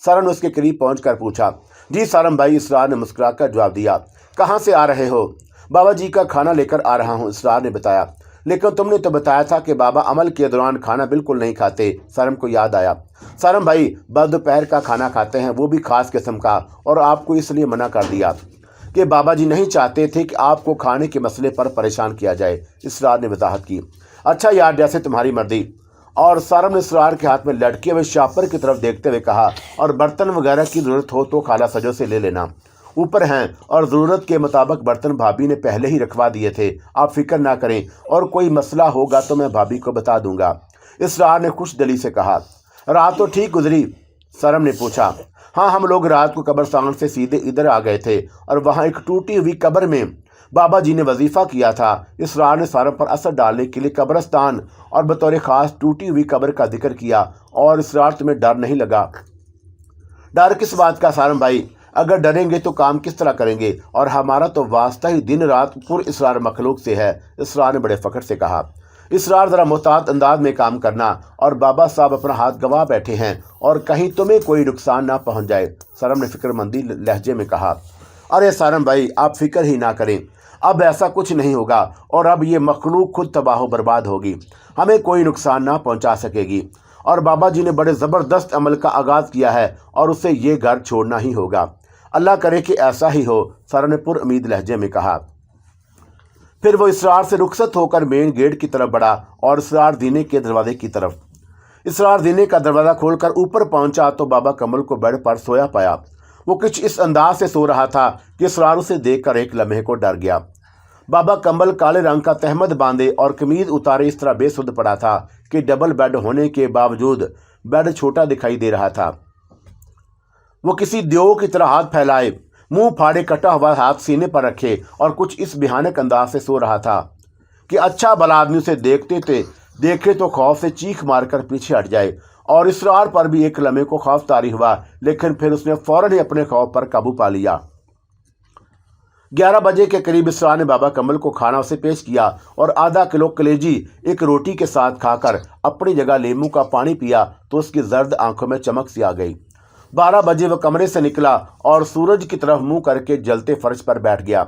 سارم نے اس کے قریب پہنچ کر پوچھا۔ جی سارم بھائی، اسرار نے مسکرا کر جواب دیا۔ کہاں سے آ رہے ہو؟ بابا جی کا کھانا لے کر آ رہا ہوں، اسرار نے بتایا۔ لیکن تم نے تو بتایا تھا کہ بابا عمل کے دوران کھانا بالکل نہیں کھاتے۔ سارم کو یاد آیا۔ سارم بھائی بعد دوپہر کا کھانا کھاتے ہیں، وہ بھی خاص قسم کا، اور آپ کو اس لیے منع کر دیا کہ بابا جی نہیں چاہتے تھے کہ آپ کو کھانے کے مسئلے پر پریشان کیا جائے، اسرار نے وضاحت کی۔ اچھا یار، جیسے تمہاری مرضی۔ اور سارم نے اسرار کے ہاتھ میں لٹکے ہوئے شاپر کی طرف دیکھتے ہوئے کہا، اور برتن وغیرہ کی ضرورت ہو تو خالہ سجو سے لے لینا، اوپر ہیں، اور ضرورت کے مطابق برتن بھابھی نے پہلے ہی رکھوا دیے تھے، آپ فکر نہ کریں، اور کوئی مسئلہ ہوگا تو میں بھابھی کو بتا دوں گا، اسرار نے خوش دلی سے کہا۔ رات تو ٹھیک گزری؟ سارم نے پوچھا۔ ہاں، ہم لوگ رات کو قبرستان سے سیدھے ادھر آ گئے تھے اور وہاں ایک ٹوٹی ہوئی قبر میں بابا جی نے وظیفہ کیا تھا۔ اسرار نے سارم پر اثر ڈالنے کے لیے قبرستان اور بطور خاص ٹوٹی ہوئی قبر کا ذکر کیا۔ اور اسرار، تمہیں ڈر نہیں لگا؟ ڈر کس بات کا سارم بھائی؟ اگر ڈریں گے تو کام کس طرح کریں گے، اور ہمارا تو واسطہ ہی دن رات پر اسرار مخلوق سے ہے، اسرار نے بڑے فخر سے کہا۔ اسرار، ذرا محتاط انداز میں کام کرنا، اور بابا صاحب اپنا ہاتھ گوا بیٹھے ہیں اور کہیں تمہیں کوئی نقصان نہ پہنچ جائے، سارم نے فکر مندی لہجے میں کہا۔ ارے سارم بھائی، آپ فکر ہی نہ کریں، اب ایسا کچھ نہیں ہوگا، اور اب یہ مخلوق خود تباہ و برباد ہوگی، ہمیں کوئی نقصان نہ پہنچا سکے گی، اور بابا جی نے بڑے زبردست عمل کا آغاز کیا ہے اور اسے یہ گھر چھوڑنا ہی ہوگا، اللہ کرے کہ ایسا ہی ہو، سارم نے پر امید لہجے میں کہا۔ پھر وہ اسرار سے رخصت ہو کر مین گیٹ کی طرف بڑھا اور اسرار دینے کے دروازے کی طرف۔ اسرار دینے کا دروازہ کھول کر اوپر پہنچا تو بابا کمل کو بیڈ پر سویا پایا۔ وہ کچھ اس انداز سے سو رہا تھا کہ اسرار اسے دیکھ کر ایک لمحے کو ڈر گیا۔ بابا کمل کالے رنگ کا تہمد باندھے اور قمیض اتارے اس طرح بے سدھ پڑا تھا کہ ڈبل بیڈ ہونے کے باوجود بیڈ چھوٹا دکھائی دے رہا تھا۔ وہ کسی دیو کی طرح ہاتھ پھیلائے، منہ پھاڑے کٹا ہوا ہاتھ سینے پر رکھے اور کچھ اس بھیانک انداز سے سو رہا تھا کہ اچھا بھلا آدمی اسے دیکھے تو خوف سے چیخ مار کر پیچھے ہٹ جائے، اور اسرار پر بھی ایک لمحے کو خوف طاری ہوا، لیکن پھر اس نے فوراً ہی اپنے خوف پر قابو پا لیا۔ 11 بجے کے قریب اسرار نے بابا کمل کو کھانا اسے پیش کیا اور آدھا کلو کلیجی ایک روٹی کے ساتھ کھا کر اپنی جگہ لیموں کا پانی پیا تو اس کی زرد آنکھوں میں چمک سی آ گئی۔ 12 بجے وہ کمرے سے نکلا اور سورج کی طرف منہ کر کے جلتے فرش پر بیٹھ گیا۔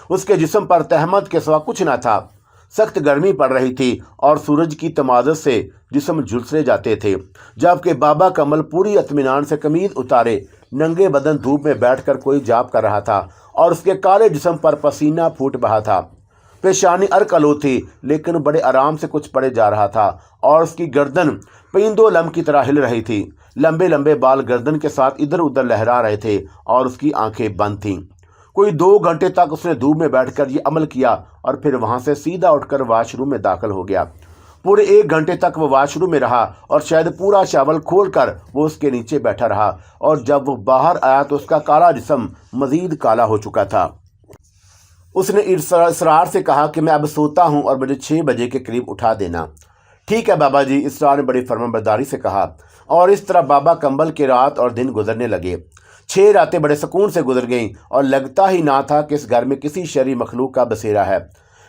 اس کے جسم پر تہمت کے سوا کچھ نہ تھا، سخت گرمی پڑ رہی تھی اور سورج کی تمازت سے جسم جھلسے جاتے تھے، جبکہ بابا کمل پوری اطمینان سے قمیض اتارے ننگے بدن دھوپ میں بیٹھ کر کوئی جاب کر رہا تھا اور اس کے کالے جسم پر پسینہ پھوٹ بہا تھا۔ پیشانی ارکلو تھی لیکن بڑے آرام سے کچھ پڑے جا رہا تھا اور اس کی گردن پرندو لم کی طرح ہل رہی تھی۔ لمبے لمبے بال گردن کے ساتھ ادھر ادھر لہرا رہے تھے اور اس کی آنکھیں بند تھیں۔ کوئی 2 گھنٹے تک اس نے دھوپ میں بیٹھ کر یہ عمل کیا اور پھر وہاں سے سیدھا اٹھ کر واش روم میں داخل ہو گیا۔ پورے 1 گھنٹے تک وہ واش روم میں رہا اور شاید پورا شاول کھول کر وہ اس کے نیچے بیٹھا رہا، اور جب وہ باہر آیا تو اس کا کالا جسم مزید کالا ہو چکا تھا۔ اس نے اسرار سے کہا کہ میں اب سوتا ہوں اور مجھے 6 بجے کے قریب اٹھا دینا۔ ٹھیک ہے بابا جی، اسرار نے بڑی فرمانبرداری سے کہا، اور اس طرح بابا کمل کے رات اور دن گزرنے لگے۔ 6 راتیں بڑے سکون سے گزر گئیں اور لگتا ہی نہ تھا کہ اس گھر میں کسی شرری مخلوق کا بسیرا ہے،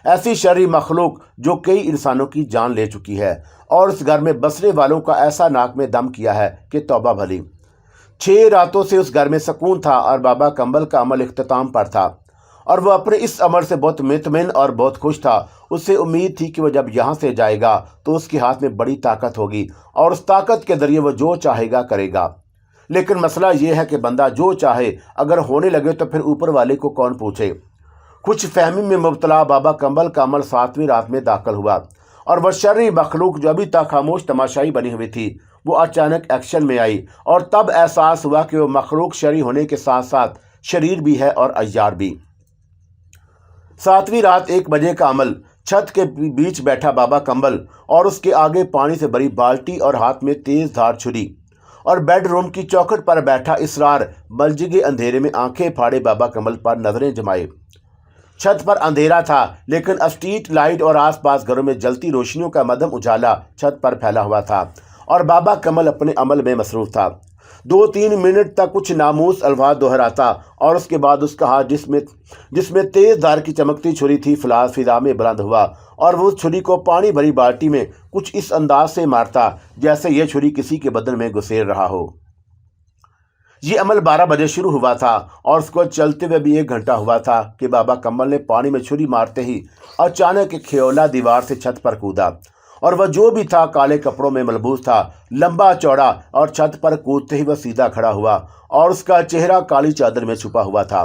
ایسی شرری مخلوق جو کئی انسانوں کی جان لے چکی ہے اور اس گھر میں بسنے والوں کا ایسا ناک میں دم کیا ہے کہ توبہ بھلی۔ 6 راتوں سے اس گھر میں سکون تھا اور بابا کمل کا عمل اختتام پر تھا، اور وہ اپنے اس عمل سے بہت مطمئن اور بہت خوش تھا۔ اسے امید تھی کہ وہ جب یہاں سے جائے گا تو اس کے ہاتھ میں بڑی طاقت ہوگی اور اس طاقت کے ذریعے وہ جو چاہے گا کرے گا۔ لیکن مسئلہ یہ ہے کہ بندہ جو چاہے اگر ہونے لگے تو پھر اوپر والے کو کون پوچھے۔ کچھ فہمی میں مبتلا بابا کمل کا عمل 7ویں رات میں داخل ہوا، اور وہ شرری مخلوق جو ابھی تک خاموش تماشائی بنی ہوئی تھی وہ اچانک ایکشن میں آئی، اور تب احساس ہوا کہ وہ مخلوق شرری ہونے کے ساتھ ساتھ شریر بھی ہے اور عیار بھی۔ 7ویں رات 1 بجے کا عمل۔ چھت کے بیچ بیٹھا بابا کمبل اور اس کے آگے پانی سے بھری بالٹی اور ہاتھ میں تیز دھار چھری، اور بیڈ روم کی چوکھٹ پر بیٹھا اسرار بلجگے اندھیرے میں آنکھیں پھاڑے بابا کمبل پر نظریں جمائے۔ چھت پر اندھیرا تھا، لیکن اسٹریٹ لائٹ اور آس پاس گھروں میں جلتی روشنیوں کا مدھم اجالا چھت پر پھیلا ہوا تھا، اور بابا کمل اپنے عمل میں مصروف تھا۔ 2-3 منٹ تک کچھ ناموس الفاظ دہراتا، اور اس کے بعد اس کا ہاتھ جس میں تیز دھار کی چمکتی چھری تھی فضا میں بلند ہوا، اور وہ اس چھری کو پانی بھری بالٹی میں کچھ اس انداز سے مارتا جیسے یہ چھری کسی کے بدن میں گھسیڑ رہا ہو۔ یہ عمل 12 بجے شروع ہوا تھا، اور اس کو چلتے ہوئے بھی 1 گھنٹہ ہوا تھا کہ بابا کمل نے پانی میں چھری مارتے ہی اچانک ایک کھیولا دیوار سے چھت پر کودا، اور وہ جو بھی تھا کالے کپڑوں میں ملبوس تھا، لمبا چوڑا، اور چھت پر کودتے ہی وہ سیدھا کھڑا ہوا اور اس کا چہرہ کالی چادر میں چھپا ہوا تھا۔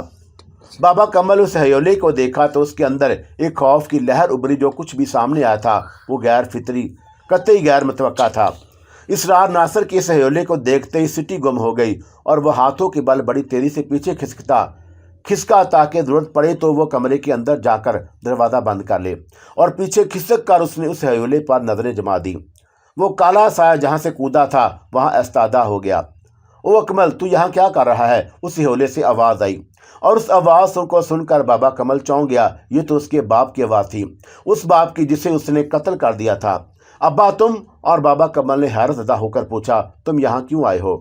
بابا کمل اس ہیولے کو دیکھا تو اس کے اندر ایک خوف کی لہر ابری۔ جو کچھ بھی سامنے آیا تھا وہ غیر فطری، قطعی غیر متوقع تھا۔ اسرار ناصر کے اس ہیولے کو دیکھتے ہی سٹی گم ہو گئی، اور وہ ہاتھوں کے بل بڑی تیزی سے پیچھے کھسکا تاکہ ضرورت پڑے تو وہ کمرے کے اندر جا کر دروازہ بند کر لے، اور پیچھے کھسک کر اس نے اس ہیولے پر نظریں جما دی۔ وہ کالا سایہ جہاں سے کودا تھا وہاں استادہ ہو گیا۔ او اکمل، تو یہاں کیا کر رہا ہے؟ اس ہیولے سے آواز آئی، اور اس آواز کو سن کر بابا کمل چونک گیا۔ یہ تو اس کے باپ کی آواز تھی، اس باپ کی جسے اس نے قتل کر دیا تھا۔ ابا تم؟ اور بابا کمل نے حیرت زدہ ہو کر پوچھا، تم یہاں کیوں آئے ہو؟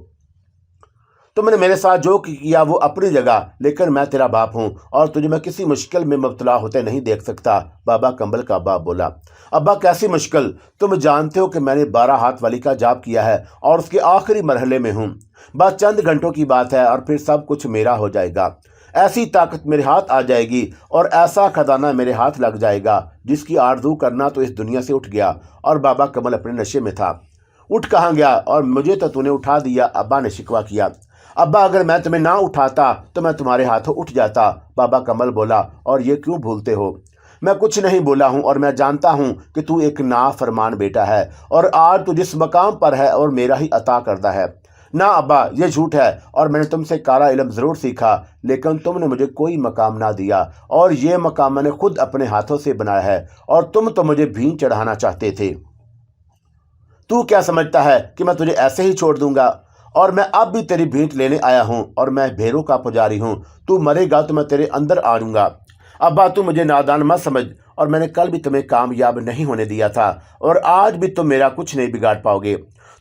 تم نے میرے ساتھ جو کیا وہ اپنی جگہ، لیکن میں تیرا باپ ہوں اور تجھے میں کسی مشکل میں مبتلا ہوتے نہیں دیکھ سکتا۔ بابا کمبل کا باپ بولا، ابا کیسی مشکل؟ تم جانتے ہو کہ میں نے 12 ہاتھ والی کا جاب کیا ہے اور اس کے آخری مرحلے میں ہوں۔ بس چند گھنٹوں کی بات ہے اور پھر سب کچھ میرا ہو جائے گا۔ ایسی طاقت میرے ہاتھ آ جائے گی اور ایسا خزانہ میرے ہاتھ لگ جائے گا جس کی آرزو کرنا تو اس دنیا سے اٹھ گیا۔ اور بابا کمل اپنے نشے میں تھا۔ اٹھ کہاں گیا؟ اور مجھے تو نے اٹھا دیا، ابا نے شکوہ کیا۔ ابا اگر میں تمہیں نہ اٹھاتا تو میں تمہارے ہاتھوں اٹھ جاتا، بابا کمل بولا۔ اور یہ کیوں بھولتے ہو؟ میں کچھ نہیں بولا ہوں، اور میں جانتا ہوں کہ تو ایک نافرمان بیٹا ہے، اور آج تو جس مقام پر ہے اور میرا ہی عطا کردہ ہے۔ نہ ابا، یہ جھوٹ ہے، اور میں نے تم سے کالا علم ضرور سیکھا، لیکن تم نے مجھے کوئی مقام نہ دیا، اور یہ مقام میں نے خود اپنے ہاتھوں سے بنایا ہے، اور تم تو مجھے بھین چڑھانا چاہتے تھے۔ تو کیا سمجھتا ہے کہ میں تجھے ایسے ہی چھوڑ دوں گا؟ اور میں اب بھی تیری بھینٹ لینے آیا ہوں، اور میں بھیروں کا پجاری ہوں۔ تو مرے گا تو میں تیرے اندر آ جاؤں گا۔ ابا تو مجھے نادان مت سمجھ، اور میں نے کل بھی تمہیں کامیاب نہیں ہونے دیا تھا، اور آج بھی تم میرا کچھ نہیں بگاڑ پاؤ گے۔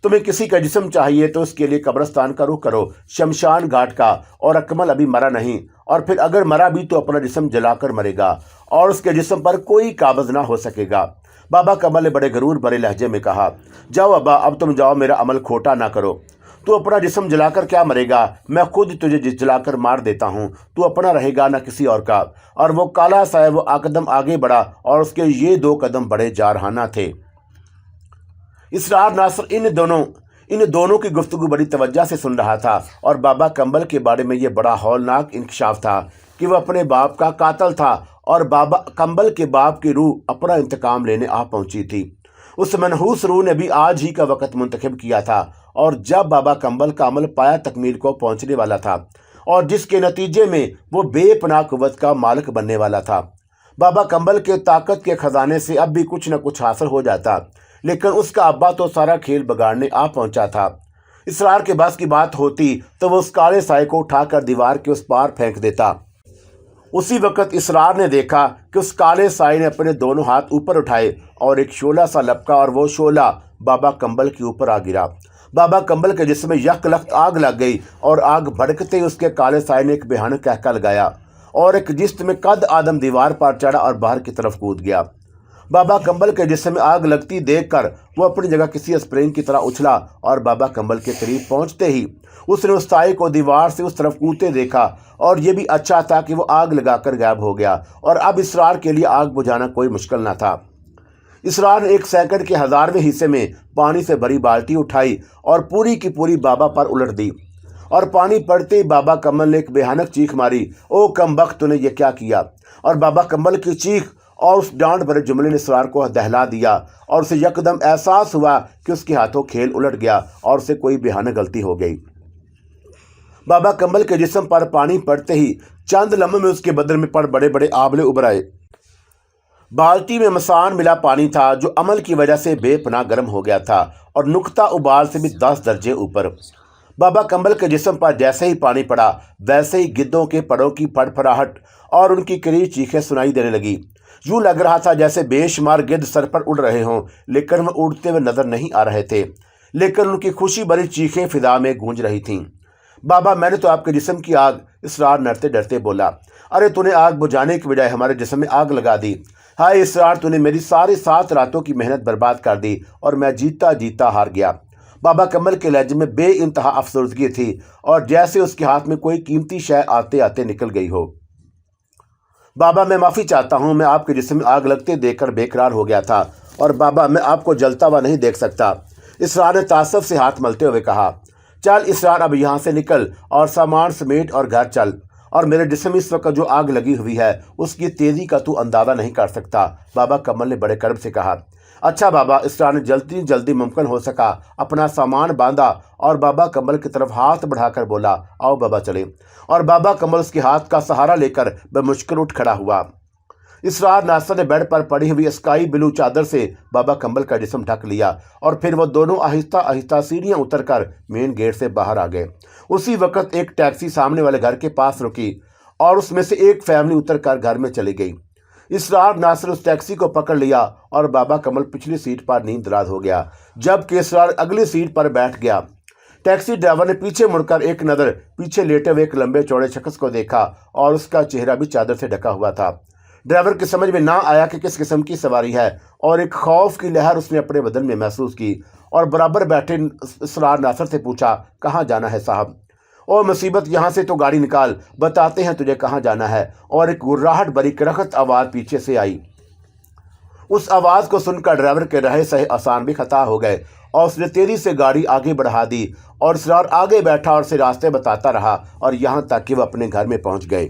تمہیں کسی کا جسم چاہیے تو اس کے لیے قبرستان کا رخ کرو، شمشان گھاٹ کا، اور اکمل ابھی مرا نہیں، اور پھر اگر مرا بھی تو اپنا جسم جلا کر مرے گا، اور اس کے جسم پر کوئی قابض نہ ہو سکے گا۔ بابا کمل نے بڑے غرور بھرے لہجے میں کہا، جاؤ ابا، اب تم جاؤ، میرا عمل کھوٹا نہ کرو۔ تو اپنا جسم جلا کر کیا مرے گا؟ میں خود تجھے جلا کر مار دیتا ہوں، تو اپنا رہے گا نہ کسی اور کا۔ اور وہ کالا سایہ وہ قدم آگے بڑھا، اور اس کے یہ 2 قدم بڑے جارحانہ تھے۔ اسرار ناصر ان دونوں کی گفتگو بڑی توجہ سے سن رہا تھا، اور بابا کمبل کے بارے میں یہ بڑا ہولناک انکشاف تھا کہ وہ اپنے باپ کا قاتل تھا، اور بابا کمبل کے باپ کی روح اپنا انتقام لینے آ پہنچی تھی۔ اس منحوس روح نے بھی آج ہی کا وقت منتخب کیا تھا، اور جب بابا کمبل کا عمل پایا تکمیل کو پہنچنے والا تھا، اور جس کے نتیجے میں وہ بے پناہ قوت کا مالک بننے والا تھا۔ بابا کمبل کے طاقت کے خزانے سے اب بھی کچھ نہ کچھ حاصل ہو جاتا، لیکن اس کا ابا تو سارا کھیل بگاڑنے آ پہنچا تھا۔ اسرار کے بس کی بات ہوتی تو وہ اس کالے سائے کو اٹھا کر دیوار کے اس پار پھینک دیتا۔ اسی وقت اسرار نے دیکھا کہ اس کالے سائے نے اپنے دونوں ہاتھ اوپر اٹھائے، اور ایک شعلہ سا لپکا، اور وہ شعلہ بابا کمبل کے اوپر آ گرا۔ بابا کمبل کے جسم میں یک لخت آگ لگ گئی، اور آگ بھڑکتے ہی اس کے کالے سائے نے ایک بھیانک کہکا لگایا، اور ایک جسم میں قد آدم دیوار پر چڑھا اور باہر کی طرف کود گیا۔ بابا کمبل کے جسم میں آگ لگتی دیکھ کر وہ اپنی جگہ کسی اسپرنگ کی طرح اچھلا، اور بابا کمبل کے قریب پہنچتے ہی اس نے اس سائے کو دیوار سے اس طرف کودتے دیکھا، اور یہ بھی اچھا تھا کہ وہ آگ لگا کر غائب ہو گیا، اور اب اسرار کے لیے آگ بجھانا کوئی مشکل نہ تھا۔ اسرار نے 1 سیکنڈ کے 1000ویں حصے میں پانی سے بھری بالٹی اٹھائی اور پوری کی پوری بابا پر الٹ دی، اور پانی پڑتے ہی بابا کمل نے ایک بھیانک چیخ ماری، او کم بخت، تو نے یہ کیا کیا؟ اور بابا کمل کی چیخ اور اس ڈانٹ بھرے جملے نے اسرار کو دہلا دیا، اور اسے یکدم احساس ہوا کہ اس کے ہاتھوں کھیل الٹ گیا اور اسے کوئی بھیانک غلطی ہو گئی۔ बाबा कमल के जिस्म पर पानी पड़ते ही चंद लम्हों में उसके बदन में पड़ बड़े बड़े आंवले उभर आए। बाल्टी में मसान मिला पानी था जो अमल की वजह से बेपनाह गर्म हो गया था और नुक्ता उबाल से भी 10 दर्जे ऊपर। बाबा कमल के जिस्म पर जैसे ही पानी पड़ा वैसे ही गिद्धों के पड़ों की फड़फड़ाहट और उनकी करीब चीखें सुनाई देने लगी। यूं लग रहा था जैसे बेशुमार गिद्ध सर पर उड़ रहे हों, लेकिन वह उड़ते हुए नजर नहीं आ रहे थे, लेकिन उनकी खुशी भरी चीखें फिजा में गूंज रही थीं। बाबा, मैंने तो आपके जिस्म की आग, इसरार डरते डरते बोला। अरे तूने आग बुझाने की बजाय हमारे जिस्म में आग लगा दी। हाय इसरार, तूने मेरी सारी 7 रातों की मेहनत बर्बाद कर दी और मैं जीता जीता हार गया। बाबा कमल के लहजे में बेइंतहा अफसोसगी थी और जैसे उसके हाथ में कोई कीमती शय आते आते निकल गई हो। बाबा, मैं माफ़ी चाहता हूँ, मैं आपके जिस्म में आग लगते देखकर बेकरार हो गया था और बाबा मैं आपको जलता हुआ नहीं देख सकता। इसरार ने तासफ से हाथ मलते हुए कहा। चल इसरार, अब यहाँ से निकल और सामान समेट और घर चल। और मेरे जिस्म इस वक्त जो आग लगी हुई है उसकी तेज़ी का तू अंदाज़ा नहीं कर सकता, बाबा कमल ने बड़े कर्ब से कहा। अच्छा बाबा, इसरार ने जल्दी जल्दी मुमकिन हो सका अपना सामान बांधा और बाबा कमल की तरफ हाथ बढ़ाकर बोला, आओ बाबा चले। और बाबा कमल उसके हाथ का सहारा लेकर बेमुश्किल उठ खड़ा हुआ। इसरार नासर ने बेड पर पड़ी हुई स्काई ब्लू चादर से बाबा कमल का जिस्म ढक लिया और फिर वो दोनों आहिस्ता आहिस्ता सीढ़ियां उतरकर मेन गेट से बाहर आ गए। उसी वक्त एक टैक्सी सामने वाले घर के पास रुकी और उसमें से एक फैमिली उतरकर घर में चली गई। इसरार नासर उस टैक्सी को पकड़ लिया और बाबा कमल पिछली सीट पर नींदराज हो गया, जबकि इसरार अगली सीट पर बैठ गया। टैक्सी ड्राइवर ने पीछे मुड़कर एक नज़र पीछे लेटे हुए एक लंबे चौड़े शख्स को देखा और उसका चेहरा भी चादर से ढका हुआ था। ड्राइवर की समझ में ना आया कि किस किस्म की सवारी है और एक खौफ की लहर उसने अपने बदन में महसूस की और बराबर बैठे इसरार नासर से पूछा, कहाँ जाना है साहब? ओ मुसीबत, यहाँ से तो गाड़ी निकाल, बताते हैं तुझे कहाँ जाना है। और एक गुर्राहट भरी करखत आवाज़ पीछे से आई। उस आवाज़ को सुनकर ड्राइवर के रहे सहे आसान भी खता हो गए और उसने तेजी से गाड़ी आगे बढ़ा दी और इसरार आगे बैठा और उसे रास्ते बताता रहा और यहाँ तक कि वह अपने घर में पहुँच गए।